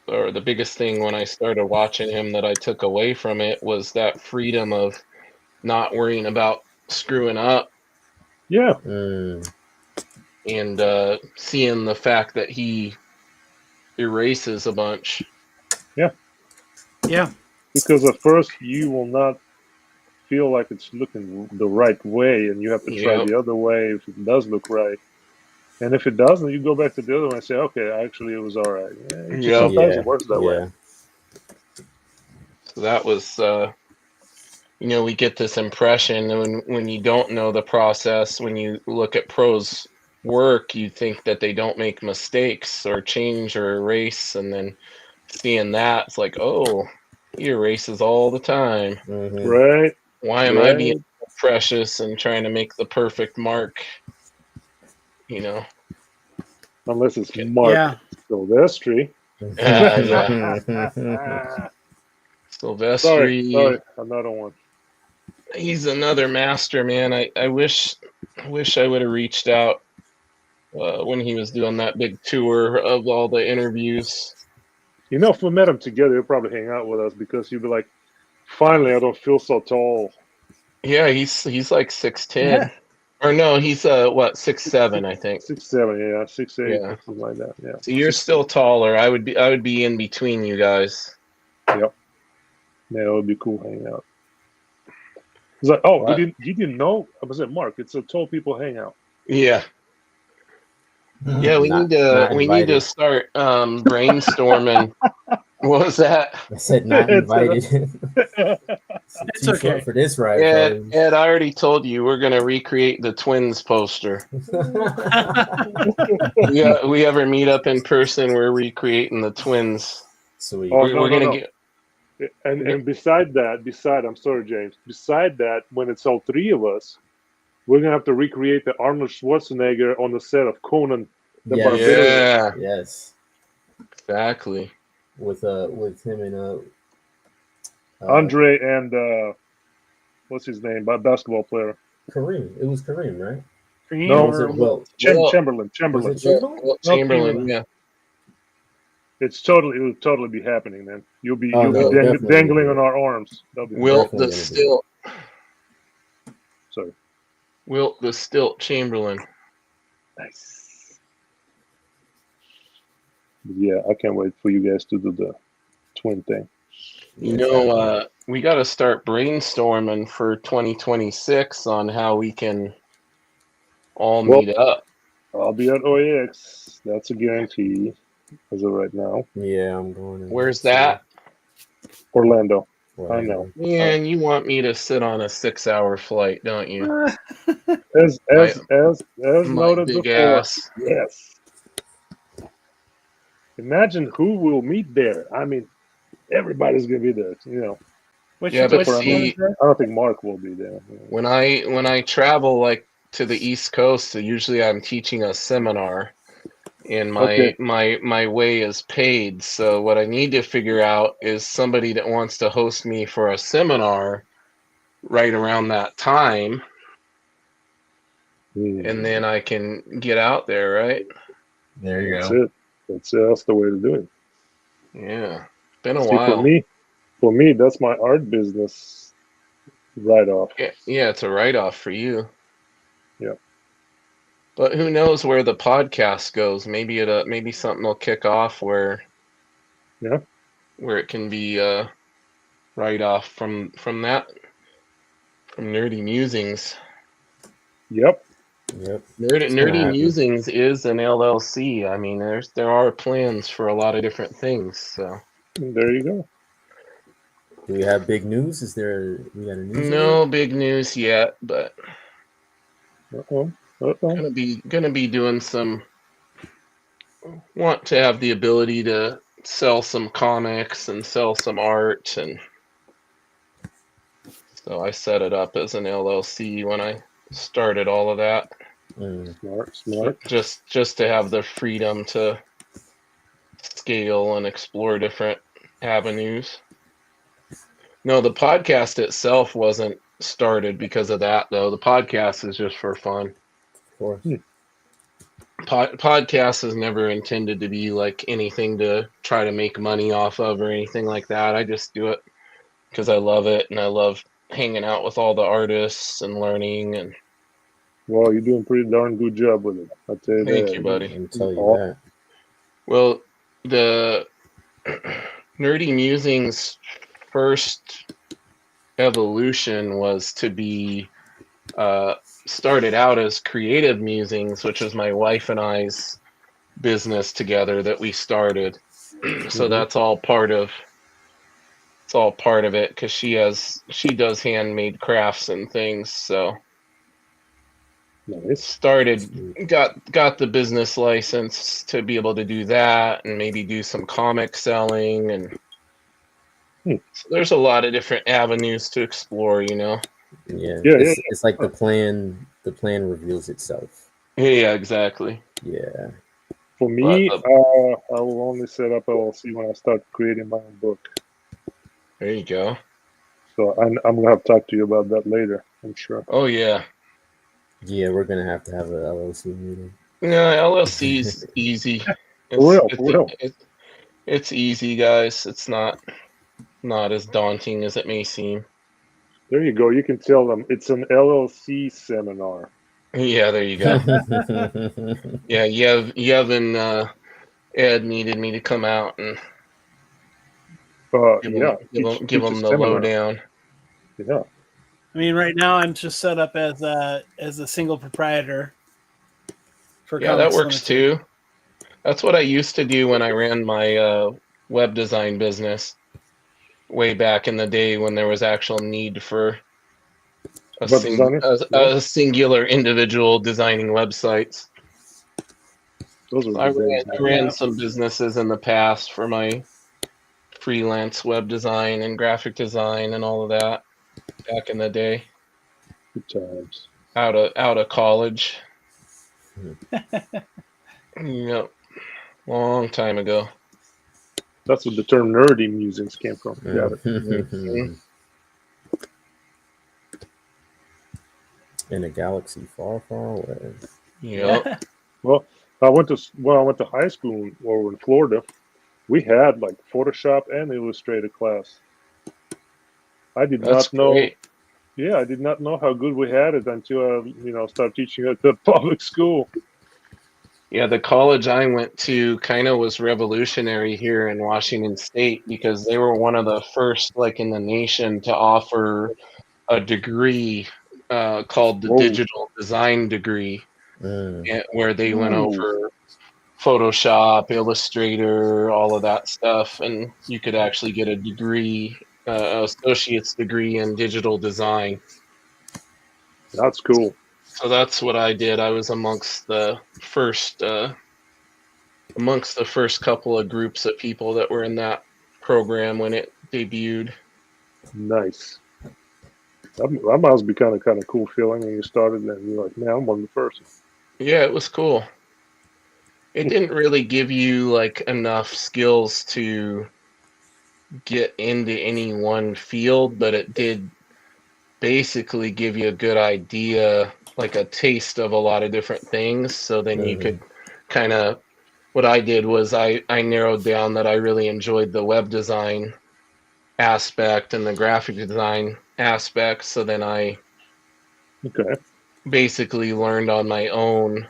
or the biggest thing when I started watching him that I took away from it, was that freedom of not worrying about screwing up, Yeah, and seeing the fact that he erases a bunch. Yeah. because at first you will not feel like it's looking the right way, and you have to try Yep. the other way if it does look right. And if it doesn't, you go back to the other one and say, okay, actually it was all right. Yeah, it just Yeah. sometimes it works that way. Yeah. So that was, we get this impression when you don't know the process, when you look at pros' work, you think that they don't make mistakes or change or erase, and then seeing that, it's like, oh, he erases all the time. Right? Why am I being precious and trying to make the perfect mark? You know? Unless it's Mark Yeah. Silvestri. Yeah. Sorry, Silvestri, another one. he's another master, man. I wish I would have reached out when he was doing that big tour of all the interviews. You know, if we met him together, he'll probably hang out with us because he'd be like, finally, I don't feel so tall. Yeah, he's like 6'10". Or no, he's 6'7", I think. 6'7", yeah, 6'8", Yeah. something like that. Yeah. So you're still taller. I would be in between you guys. Yep. Yeah, it would be cool hanging out. He's like, oh, What? you didn't know? I was like, Mark, it's a tall people hangout. Yeah. Yeah, we Not- need to not invited. start brainstorming. What was that? I said not invited. It's Too okay. short for this ride. Ed, I already told you we're gonna recreate the Twins poster. We ever meet up in person, we're recreating the Twins. Sweet. Oh, We're no, gonna no. get And beside that, I'm sorry, James. Beside that, when it's all three of us, we're gonna have to recreate the Arnold Schwarzenegger on the set of Conan the Yes. Barbarian. yeah, Yes. exactly. With him and Andre and what's his name? Basketball player. Kareem. It was Kareem, right? Green No, Or was or- it Wilt? Well, Chamberlain. Was it Chamberlain? Well, Chamberlain, Chamberlain. yeah. It will totally be happening, man. You'll be Oh, no, definitely. dangling on our arms. That'll be Wilt Definitely the gonna be. Stilt, sorry. Wilt the Stilt Chamberlain. Nice. Yeah, I can't wait for you guys to do the twin thing. You know, we got to start brainstorming for 2026 on how we can all Well- meet up. I'll be at OAX. That's a guarantee as of right now. Yeah, I'm going. Where's that? Orlando. whatever. know. Man, you want me to sit on a 6-hour flight, don't you? As My noted big before, ass. yes. Imagine who will meet there. I mean, everybody's gonna be there. You know, Which, Yeah, but which one see, is that? I don't think Mark will be there. when I travel like to the East Coast, usually I'm teaching a seminar, and Okay. my way is paid. So what I need to figure out is somebody that wants to host me for a seminar right around that time, and then I can get out there, right? There you That's go. it. That's the way to do it. Yeah, been a See, while. for me, that's my art business right off. Yeah, it's a write-off for you. Yeah. But who knows where the podcast goes? Maybe something will kick off where Yeah. it can be write-off from Nerdy Musings. Yep. Yep. Nerdy happen. Musings is an LLC. I mean, there are plans for a lot of different things. So There you go. Do we have big news? We got a news? no big news yet, but Uh-oh. Uh-oh. gonna be doing some. Want to have the ability to sell some comics and sell some art, and so I set it up as an LLC when I started all of that. Smart. Just to have the freedom to scale and explore different avenues. No, the podcast itself wasn't started because of that, though. The podcast is just for fun. Of course. Podcast is never intended to be like anything to try to make money off of or anything like that. I just do it because I love it, and I love hanging out with all the artists and learning. And Well, you're doing a pretty darn good job with it. I'll tell you thank that. you, buddy. I'll tell you Oh. that. Well, the Nerdy Musings first evolution was to be started out as Creative Musings, which was my wife and I's business together that we started. So that's all part of it because she does handmade crafts and things. So Nice. got the business license to be able to do that and maybe do some comic selling, and so there's a lot of different avenues to explore, you know. Yeah. Yeah, It's like the plan reveals itself. Yeah, exactly. Yeah. For me, But, I will only set up LLC when I start creating my own book. there you go. So I'm gonna have to talk to you about that later. I'm sure. Oh yeah. Yeah, we're gonna have to have an LLC meeting. Yeah, LLC's easy. real. It's easy, guys. It's not as daunting as it may seem. There you go. You can tell them it's an LLC seminar. Yeah, there you go. Yeah, Yev and Ed needed me to come out and give them the lowdown. Yeah. I mean, right now I'm just set up as a single proprietor. For Yeah, that Comics works Limited. too. That's what I used to do when I ran my web design business way back in the day when there was actual need for a singular individual designing websites. Those are I the days. ran some businesses in the past for my freelance web design and graphic design and all of that back in the day, Good times. out of college. Yep, long time ago. That's what the term nerdy musings came from. Got it. In a galaxy far, far away. Yep. Well, I went to high school over in Florida. We had like Photoshop and Illustrator class. I did That's not know. great. Yeah, I did not know how good we had it until I, started teaching at the public school. Yeah, the college I went to kind of was revolutionary here in Washington State because they were one of the first, like in the nation, to offer a degree called the Whoa. digital design degree, where they went over Photoshop, Illustrator, all of that stuff, and you could actually get a degree associate's degree in digital design. That's cool. So that's what I did. I was amongst the first couple of groups of people that were in that program when it debuted. Nice. That must be kind of cool feeling when you started and you're like, man, I'm one of the first. Yeah, it was cool. It didn't really give you like enough skills to get into any one field, but it did basically give you a good idea, like a taste of a lot of different things. So then you could kind of, what I did was I narrowed down that I really enjoyed the web design aspect and the graphic design aspect. So then I Okay. basically learned on my own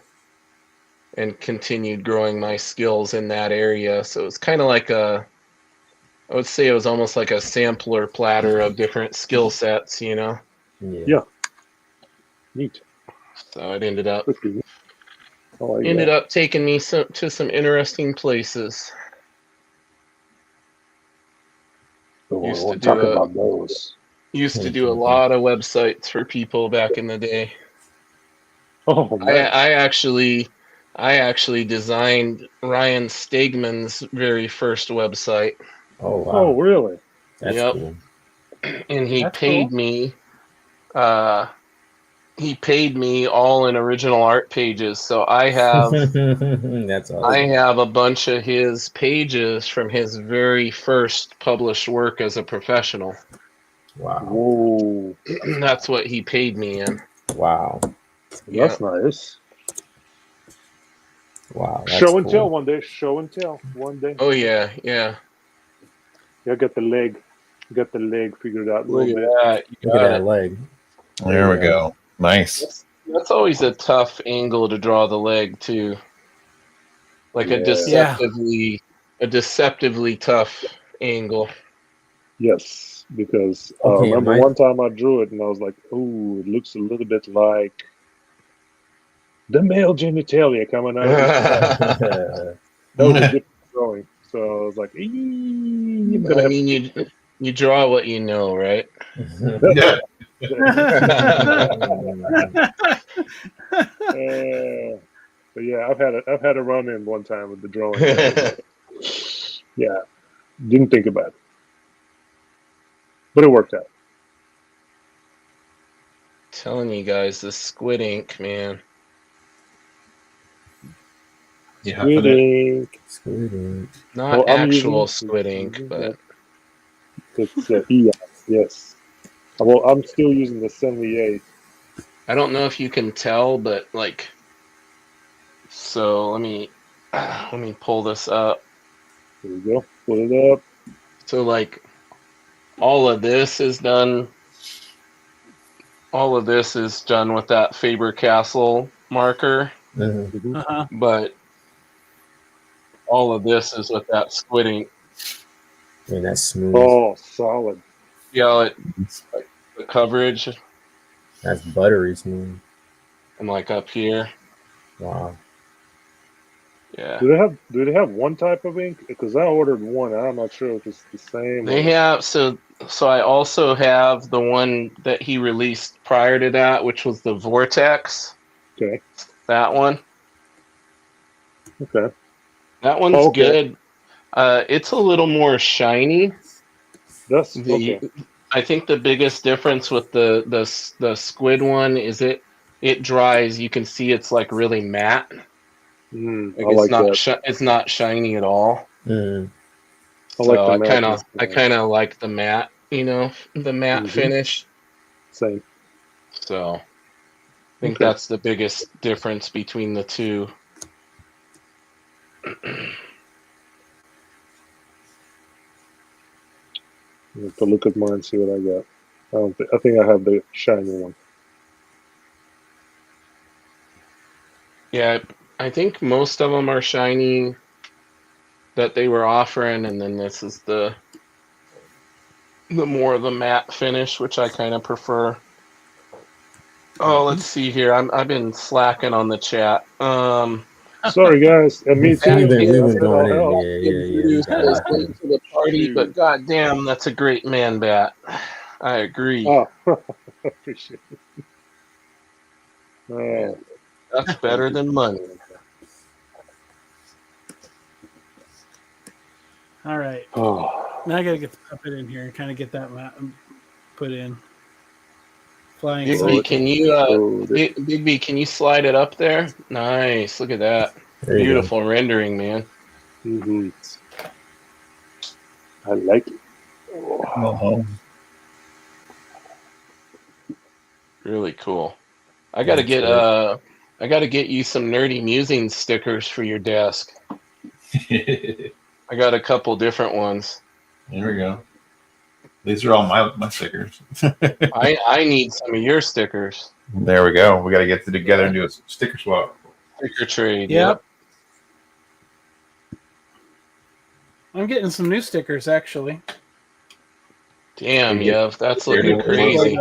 and continued growing my skills in that area. So it's kind of like I would say it was almost like a sampler platter of different skill sets, you know? Yeah. Neat. So it ended up Pretty neat. I like that. up taking me to some interesting places. Used to We'll do talk a- about those. Used to do a lot of websites for people back in the day. Oh, nice. I actually designed Ryan Stegman's very first website, Oh wow, Oh, really? that's Yep. cool. and he That's paid cool. me. He paid me all in original art pages, so I have That's I awesome. have a bunch of his pages from his very first published work as a professional. Wow, Whoa. That's what he paid me in. wow, Yeah. That's nice. wow. That's Show and cool. tell one day. Show and tell one day. Oh yeah, yeah. You got the leg. Got the leg figured out a Look little at bit. that. You Look at got that it. leg. There we go. Nice. That's always a tough angle to draw the leg too. Like Yeah. a deceptively tough angle. Yes, because Okay, remember my- one time I drew it and I was like, "Oh, it looks a little bit like the male genitalia coming out." That was a different drawing, so I was like, "You're gonna I have mean, you draw what you know, right? Yeah. But yeah, I've had a run in one time with the drawing. Yeah, didn't think about it, but it worked out. Telling you guys, this squid ink, man. Yeah. Squid ink. Squid ink. Not Well, I'm actual using- squid ink, but It's EOS, yes. Well, I'm still using the 78. I don't know if you can tell, but like, so let me pull this up. There we go. Put it up. So like, all of this is done. All of this is done with that Faber-Castell marker, Mhm. Uh-huh. but all of this is with that squid ink. I mean, that's smooth. Oh, solid. See how it, like, the coverage That's buttery smooth. and like up here. Wow. Yeah. Do they have one type of ink? Because I ordered one. I'm not sure if it's the same. They or- have so I also have the one that he released prior to that, which was the Vortex. Okay. That one. Okay. That one's Oh, okay. good. It's a little more shiny. That's The okay. I think the biggest difference with the squid one is it dries. You can see it's like really matte. Mm, Like I like that. It's not shiny at all. Mhm. I like So the I kind matches. of like the matte, the matte Mhm. finish. Same. So I think Okay. that's the biggest difference between the two. I have to look at mine and see what I got. I think I have the shiny one. Yeah, I think most of them are shiny that they were offering, and then this is the more of the matte finish, which I kind of prefer. Oh, let's see here. I've been slacking on the chat. Sorry, guys. And me too. We've been I said, going in. hell. Yeah. You got It's it. late to the party, Shoot. but goddamn, that's a great man bat. I agree. Oh, appreciate it. Oh, That's better than money. All right. oh. Now I got to get the puppet in here and kind of get that map put in. Flying. Big B, Saucer. can you Oh, Big B, can you slide it up there? Nice. Look at that. There you go. Beautiful rendering, man. hmm I like it. Oh. Really cool. I gotta get I gotta get you some Nerdy Musings stickers for your desk. There I got a couple different ones. we go. These are all my stickers. I need some of your stickers. There we go. We got to get together and do a sticker swap. Sticker trade. Yep. I'm getting some new stickers actually. Damn, Yev, that's looking There crazy.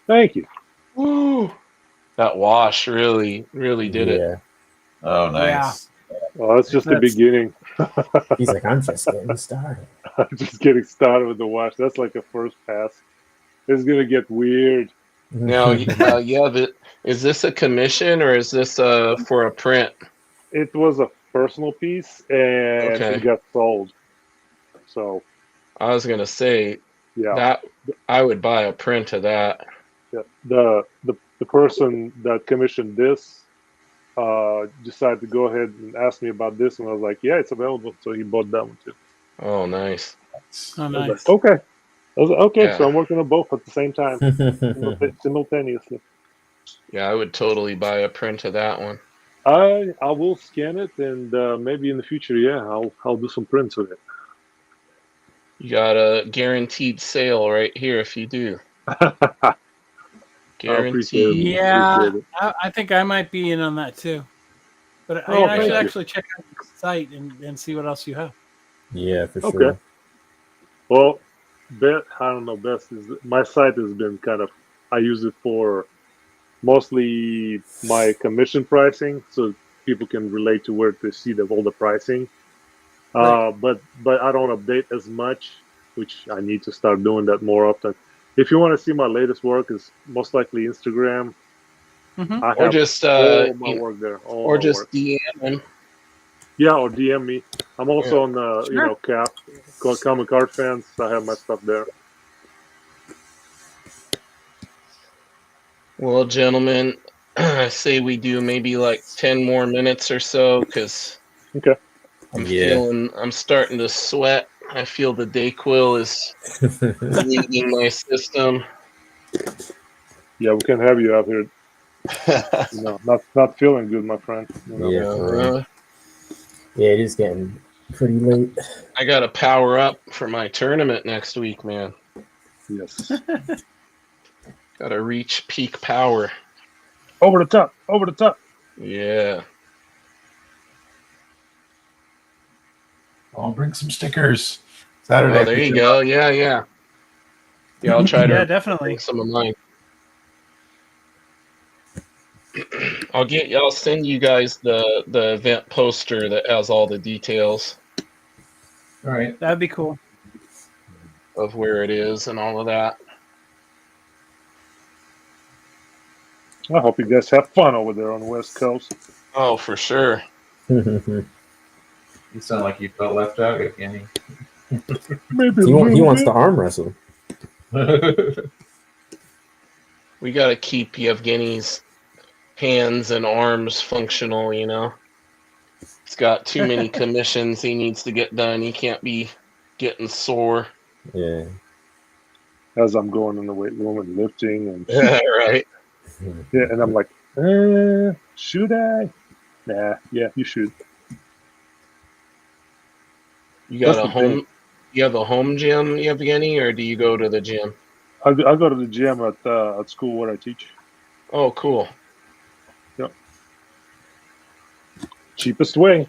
Thank you. Woo! That wash really did it. Yeah. Oh, nice. Well, that's just the That's- beginning. He's like, I'm just getting started. I'm just getting started with the wash. That's like a first pass. It's gonna get weird. Now, Yev, is this a commission or is this for a print? It was a personal piece, and Okay. it got sold. So I was gonna say yeah, that I would buy a print of that. yeah. The person that commissioned this decided to go ahead and ask me about this, and I was like, yeah, it's available. So he bought that one too. Oh, nice. Oh, I was nice. like, okay. I was like, okay, Yeah. so I'm working on both at the same time, simultaneously. Yeah, I would totally buy a print of that one. I will scan it, and maybe in the future, yeah, I'll do some prints with it. You got a guaranteed sale right here if you do. I appreciate it. Guaranteed. Yeah. Appreciate it. I think I might be in on that too. But Oh, I thank should you. actually check out the site and see what else you have. Yeah, for Okay. sure. Well, I don't know. Best is my site has been kind of. I use it for mostly my commission pricing, so people can relate to where to see all the pricing. Right. But I don't update as much, which I need to start doing that more often. If you want to see my latest work, is most likely Instagram. Mhm. I Or have just all my work there. All or my just work. DM him. Yeah, or DM me. I'm also on Sure. CAP, called Common Card Fans. I have my stuff there. Well, gentlemen, I say we do maybe like 10 more minutes or so because Okay. I'm starting to sweat. I feel the Dayquil is leaving my system. Yeah, we can have you out here. You know, not feeling good, my friend. You know? Yeah, for real. Yeah, it is getting pretty late. I got to power up for my tournament next week, man. Yes. Got to reach peak power. Over the top. Over the top. Yeah. I'll bring some stickers. Saturday. Oh, there you go. Yeah. Yeah, I'll try Yeah, to definitely. bring some of mine. I'll send you guys the event poster that has all the details All right. That'd be cool. of where it is and all of that. I hope you guys have fun over there on the West Coast. Oh, for sure. You sound like you felt left out, Evgeny. Maybe he wants to arm wrestle. We got to keep Yevgeny's hands and arms functional, you know. He's got too many commissions he needs to get done. He can't be getting sore. Yeah. as I'm going in the weight room and lifting, and Right. yeah, and I'm like, should I? Nah, yeah, you should. You got That's a the home? thing. You have a home gym, Yevgeny, or do you go to the gym? I go to the gym at school where I teach. Oh, cool. Cheapest way.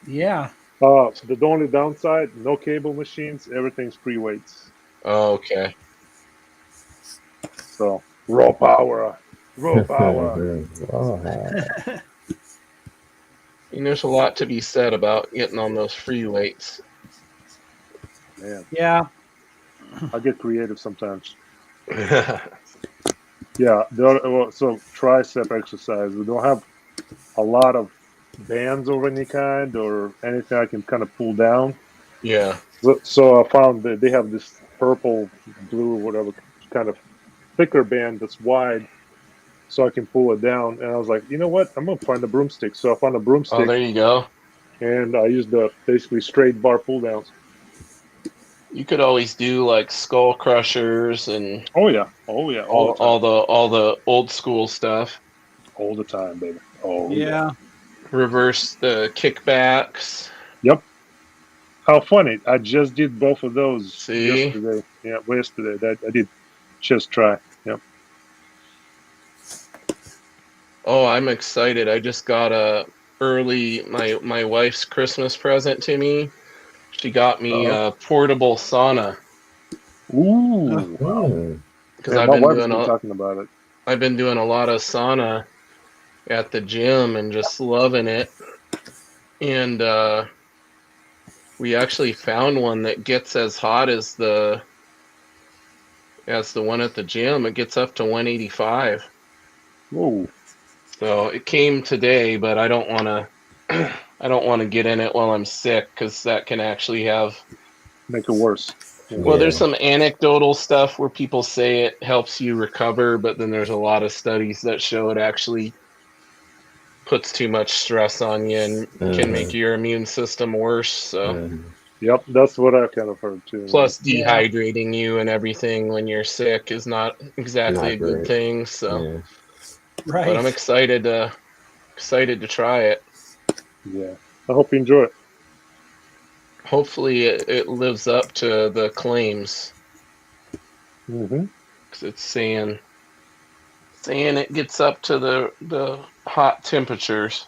Yeah. The only downside, no cable machines. Everything's free weights. Oh, okay. So raw power. Raw power. Oh, And there's a lot to be said about getting on those free weights. Man, Yeah. I get creative sometimes. Yeah, so tricep exercise. We don't have a lot of bands of any kind or anything I can kind of pull down. Yeah. So I found that they have this purple, blue, whatever kind of thicker band that's wide, so I can pull it down. And I was like, you know what? I'm gonna find a broomstick. So I found a Oh, broomstick, there you go. and I used the basically straight bar pull downs. You could always do like skull crushers and Oh yeah, all the time, all the old school stuff. all the time, baby. Oh Yeah. Reverse the kickbacks. Yep. How funny! I just did both of those See? yesterday. Yeah, yesterday. That I did chest try. Yep. Oh, I'm excited. I just got my wife's Christmas present to me. She got me a portable sauna Ooh. Oh, because Yeah, my wife's been talking about it. I've been doing a lot of sauna at the gym and just loving it. And we actually found one that gets as hot as the one at the gym. It gets up to 185. Whoa. So it came today, but I don't want to I don't want to get in it while I'm sick because that can actually have. Make it worse. Well, there's Yeah. some anecdotal stuff where people say it helps you recover, but then there's a lot of studies that show it actually puts too much stress on you and can make your immune system worse. So Yep, that's what I kind of heard too. plus dehydrating you and everything when you're sick is not exactly Not a good great. thing. So, Yeah. Right. but I'm excited to try it. Yeah, I hope you enjoy it. Hopefully, it lives up to the claims Mm-hmm. because it's saying it gets up to the hot temperatures.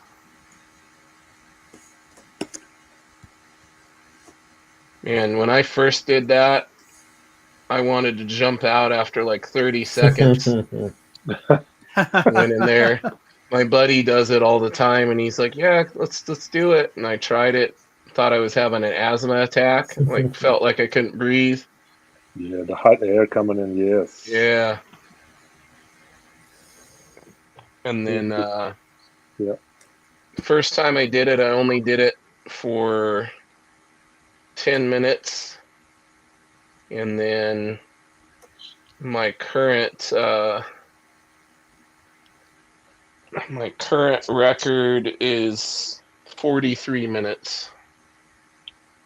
And when I first did that, I wanted to jump out after like 30 seconds. Went in there. My buddy does it all the time, and he's like, "Yeah, let's do it." And I tried it. Thought I was having an asthma attack. Like felt like I couldn't breathe. Yeah, the hot air coming in. Yes. Yeah. And then Yeah. first time I did it, I only did it for 10 minutes. And then my current record is 43 minutes.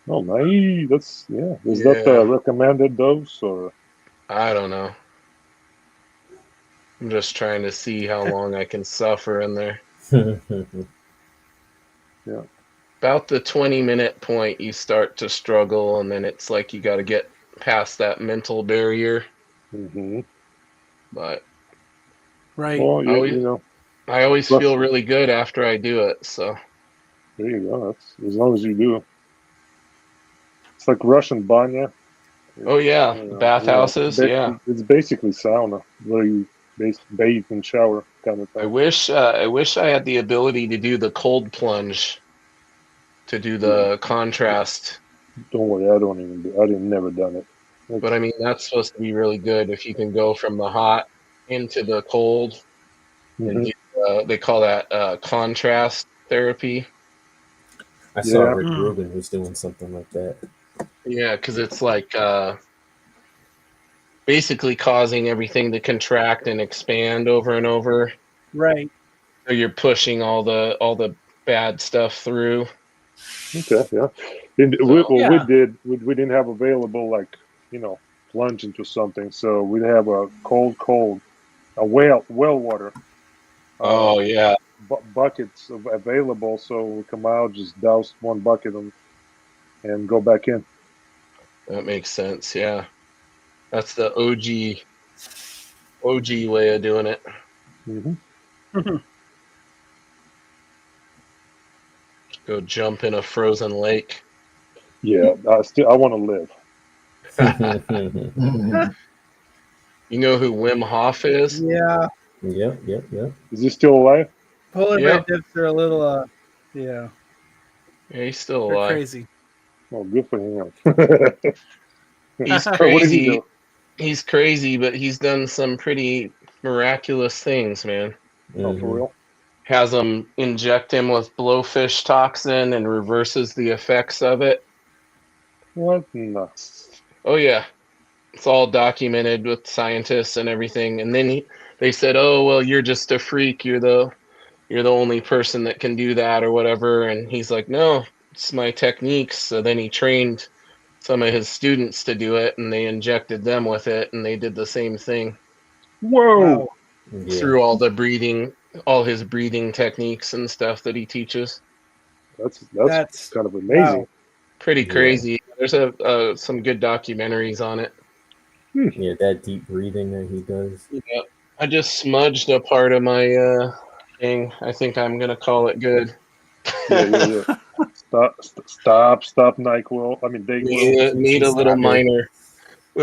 Oh, nice. That's Is that the recommended dose or? I don't know. I'm just trying to see how long I can suffer in there. Yeah. About the 20-minute point, you start to struggle, and then it's like you got to get past that mental barrier. Mm-hmm. But Right. Well, I always feel really good after I do it. So there you go. That's as long as you do. It's like Russian banya. oh yeah, bathhouses. Yeah. It's basically sauna where you bathe and shower kind of thing. I wish I had the ability to do the cold plunge, to do the contrast. Don't worry, I didn't never done it. But I mean, that's supposed to be really good if you can go from the hot into the cold. And they call that contrast therapy. I saw Yeah. Rick Rubin was doing something like that. Yeah, because it's like basically causing everything to contract and expand over and over. Right. So you're pushing all the bad stuff through. Okay, yeah. We didn't have available like plunge into something, so we'd have a cold, a well water. Oh yeah. Buckets available, so we come out, just douse one bucket and go back in. That makes sense. Yeah, that's the OG way of doing it. Mm-hmm. Go jump in a frozen lake. Yeah, I want to live. You know who Wim Hof is? Yeah. Yep. Is he still alive? Polar Yeah. bear dips are a little Yeah, Yeah, he's still they're alive. crazy. Oh, good for him. He's What did he crazy. do? He's crazy, but he's done some pretty miraculous things, man. Oh, for Mhm. real? Has them inject him with blowfish toxin and reverses the effects of it. What? No. Oh yeah, it's all documented with scientists and everything. And then they said, "Oh well, you're just a freak. You're the only person that can do that or whatever." And he's like, "No, it's my techniques." So then he trained some of his students to do it, and they injected them with it, and they did the same thing Whoa! Wow. Yeah. through all his breathing techniques and stuff that he teaches. That's kind of amazing. wow. Pretty Yeah. crazy. There's some good documentaries on it. Yeah, that deep breathing that he does. Yeah, I just smudged a part of my thing. I think I'm gonna call it good. Yeah. Stop, NyQuil. I mean, DayQuil. Need a little Stop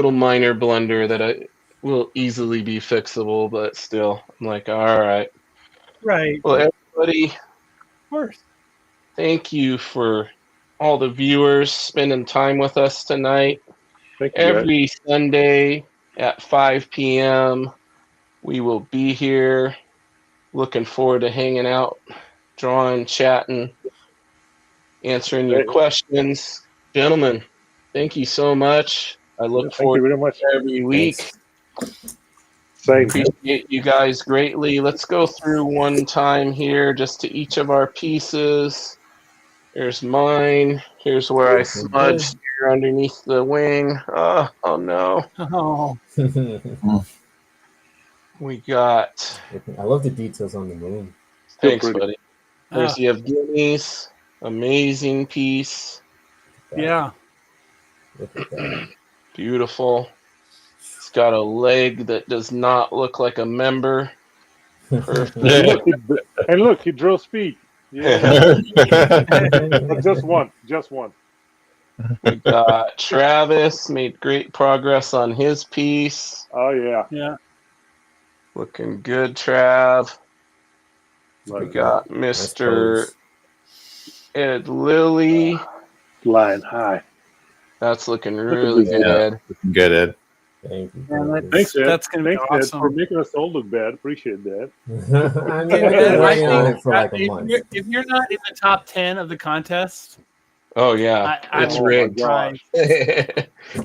it. minor blunder that I will easily be fixable, but still, I'm like, all right. Right. Well, everybody, Of course. thank you for all the viewers spending time with us tonight. Thank you, guys. Every Sunday at 5 p.m. we will be here. Looking forward to hanging out, drawing, chatting, answering your Hey. questions. Gentlemen, thank you so much. I look Thank you forward very much. to every week. Thanks. Same. Appreciate you guys greatly. Let's go through one time here just to each of our pieces. Here's mine. Here's where I smudged here underneath the wing. Oh no. Oh, We got, I love the details on the moon. Still thanks, pretty. buddy. There's the Evgeny's. Amazing piece. yeah. Look at that. Beautiful. It's got a leg that does not look like a member. Perfect. And look, he draws feet. Yeah. But just one. We got Travis made great progress on his piece. Oh yeah. Yeah. Looking good, Trav. We got Nice Mr. pose. Ed Lilly. Flying high. That's looking really this. good, Yeah. Ed. Good, Ed. Thank you. Yeah, thank you. Thanks, Ed. That's gonna be Thanks, Ed, awesome. for making us all look bad. Appreciate that. I mean, I've Ed, been I working on think it for like a if month. you're not in the top 10 of the contest, Oh yeah, I it's will rigged. God. try.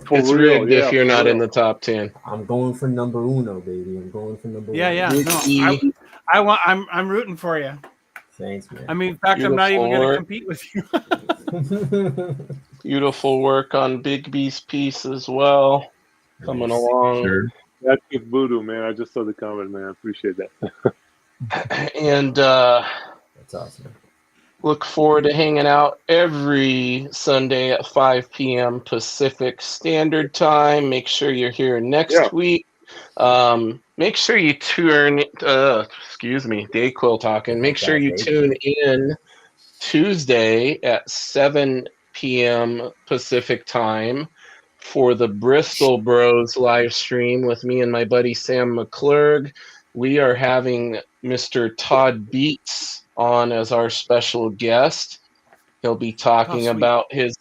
For It's real, rigged yeah, if you're for not in real. the top 10. I'm going for number uno, baby. I'm going for number Yeah, uno. yeah. No, Ricky, I'm rooting for you. Thanks, man. I mean, in fact, I'm not even going to Beautiful compete with you. beautiful work on Big B's piece as well. Coming Nice. along. Sure. That's good voodoo, man. I just saw the comment, man. I appreciate that. And That's awesome. look forward to hanging out every Sunday at 5 p.m. Pacific Standard Time. Make sure you're here next week. Make sure you tune, Dayquil talking. Make sure you tune in Tuesday at 7 p.m. Pacific Time for the Bristol Bros live stream with me and my buddy Sam McClurg. We are having Mr. Todd Beats on as our special guest. He'll be talking about his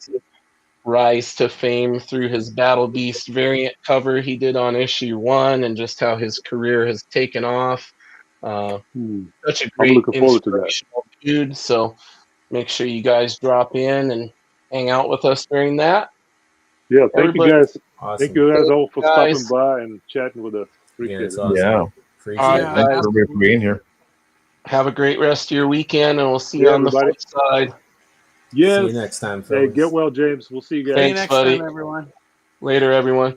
rise to fame through his Battle Beast variant cover he did on issue 1 and just how his career has taken off. Such a great, looking forward to that. inspirational dude. So make sure you guys drop in and hang out with us during that. Yeah, thank you guys. Awesome. Thank you guys all for Guys. stopping by and chatting with us. Yeah, Appreciate it's it. awesome. Yeah. Appreciate All it. right, Thanks for being here. Have a great rest of your weekend, and we'll see you Yeah, on the everybody. flip side. Yes. See you next time, Hey, fellas. get well, James. We'll see you guys. See you Thanks, next buddy. time, everyone. Later, everyone.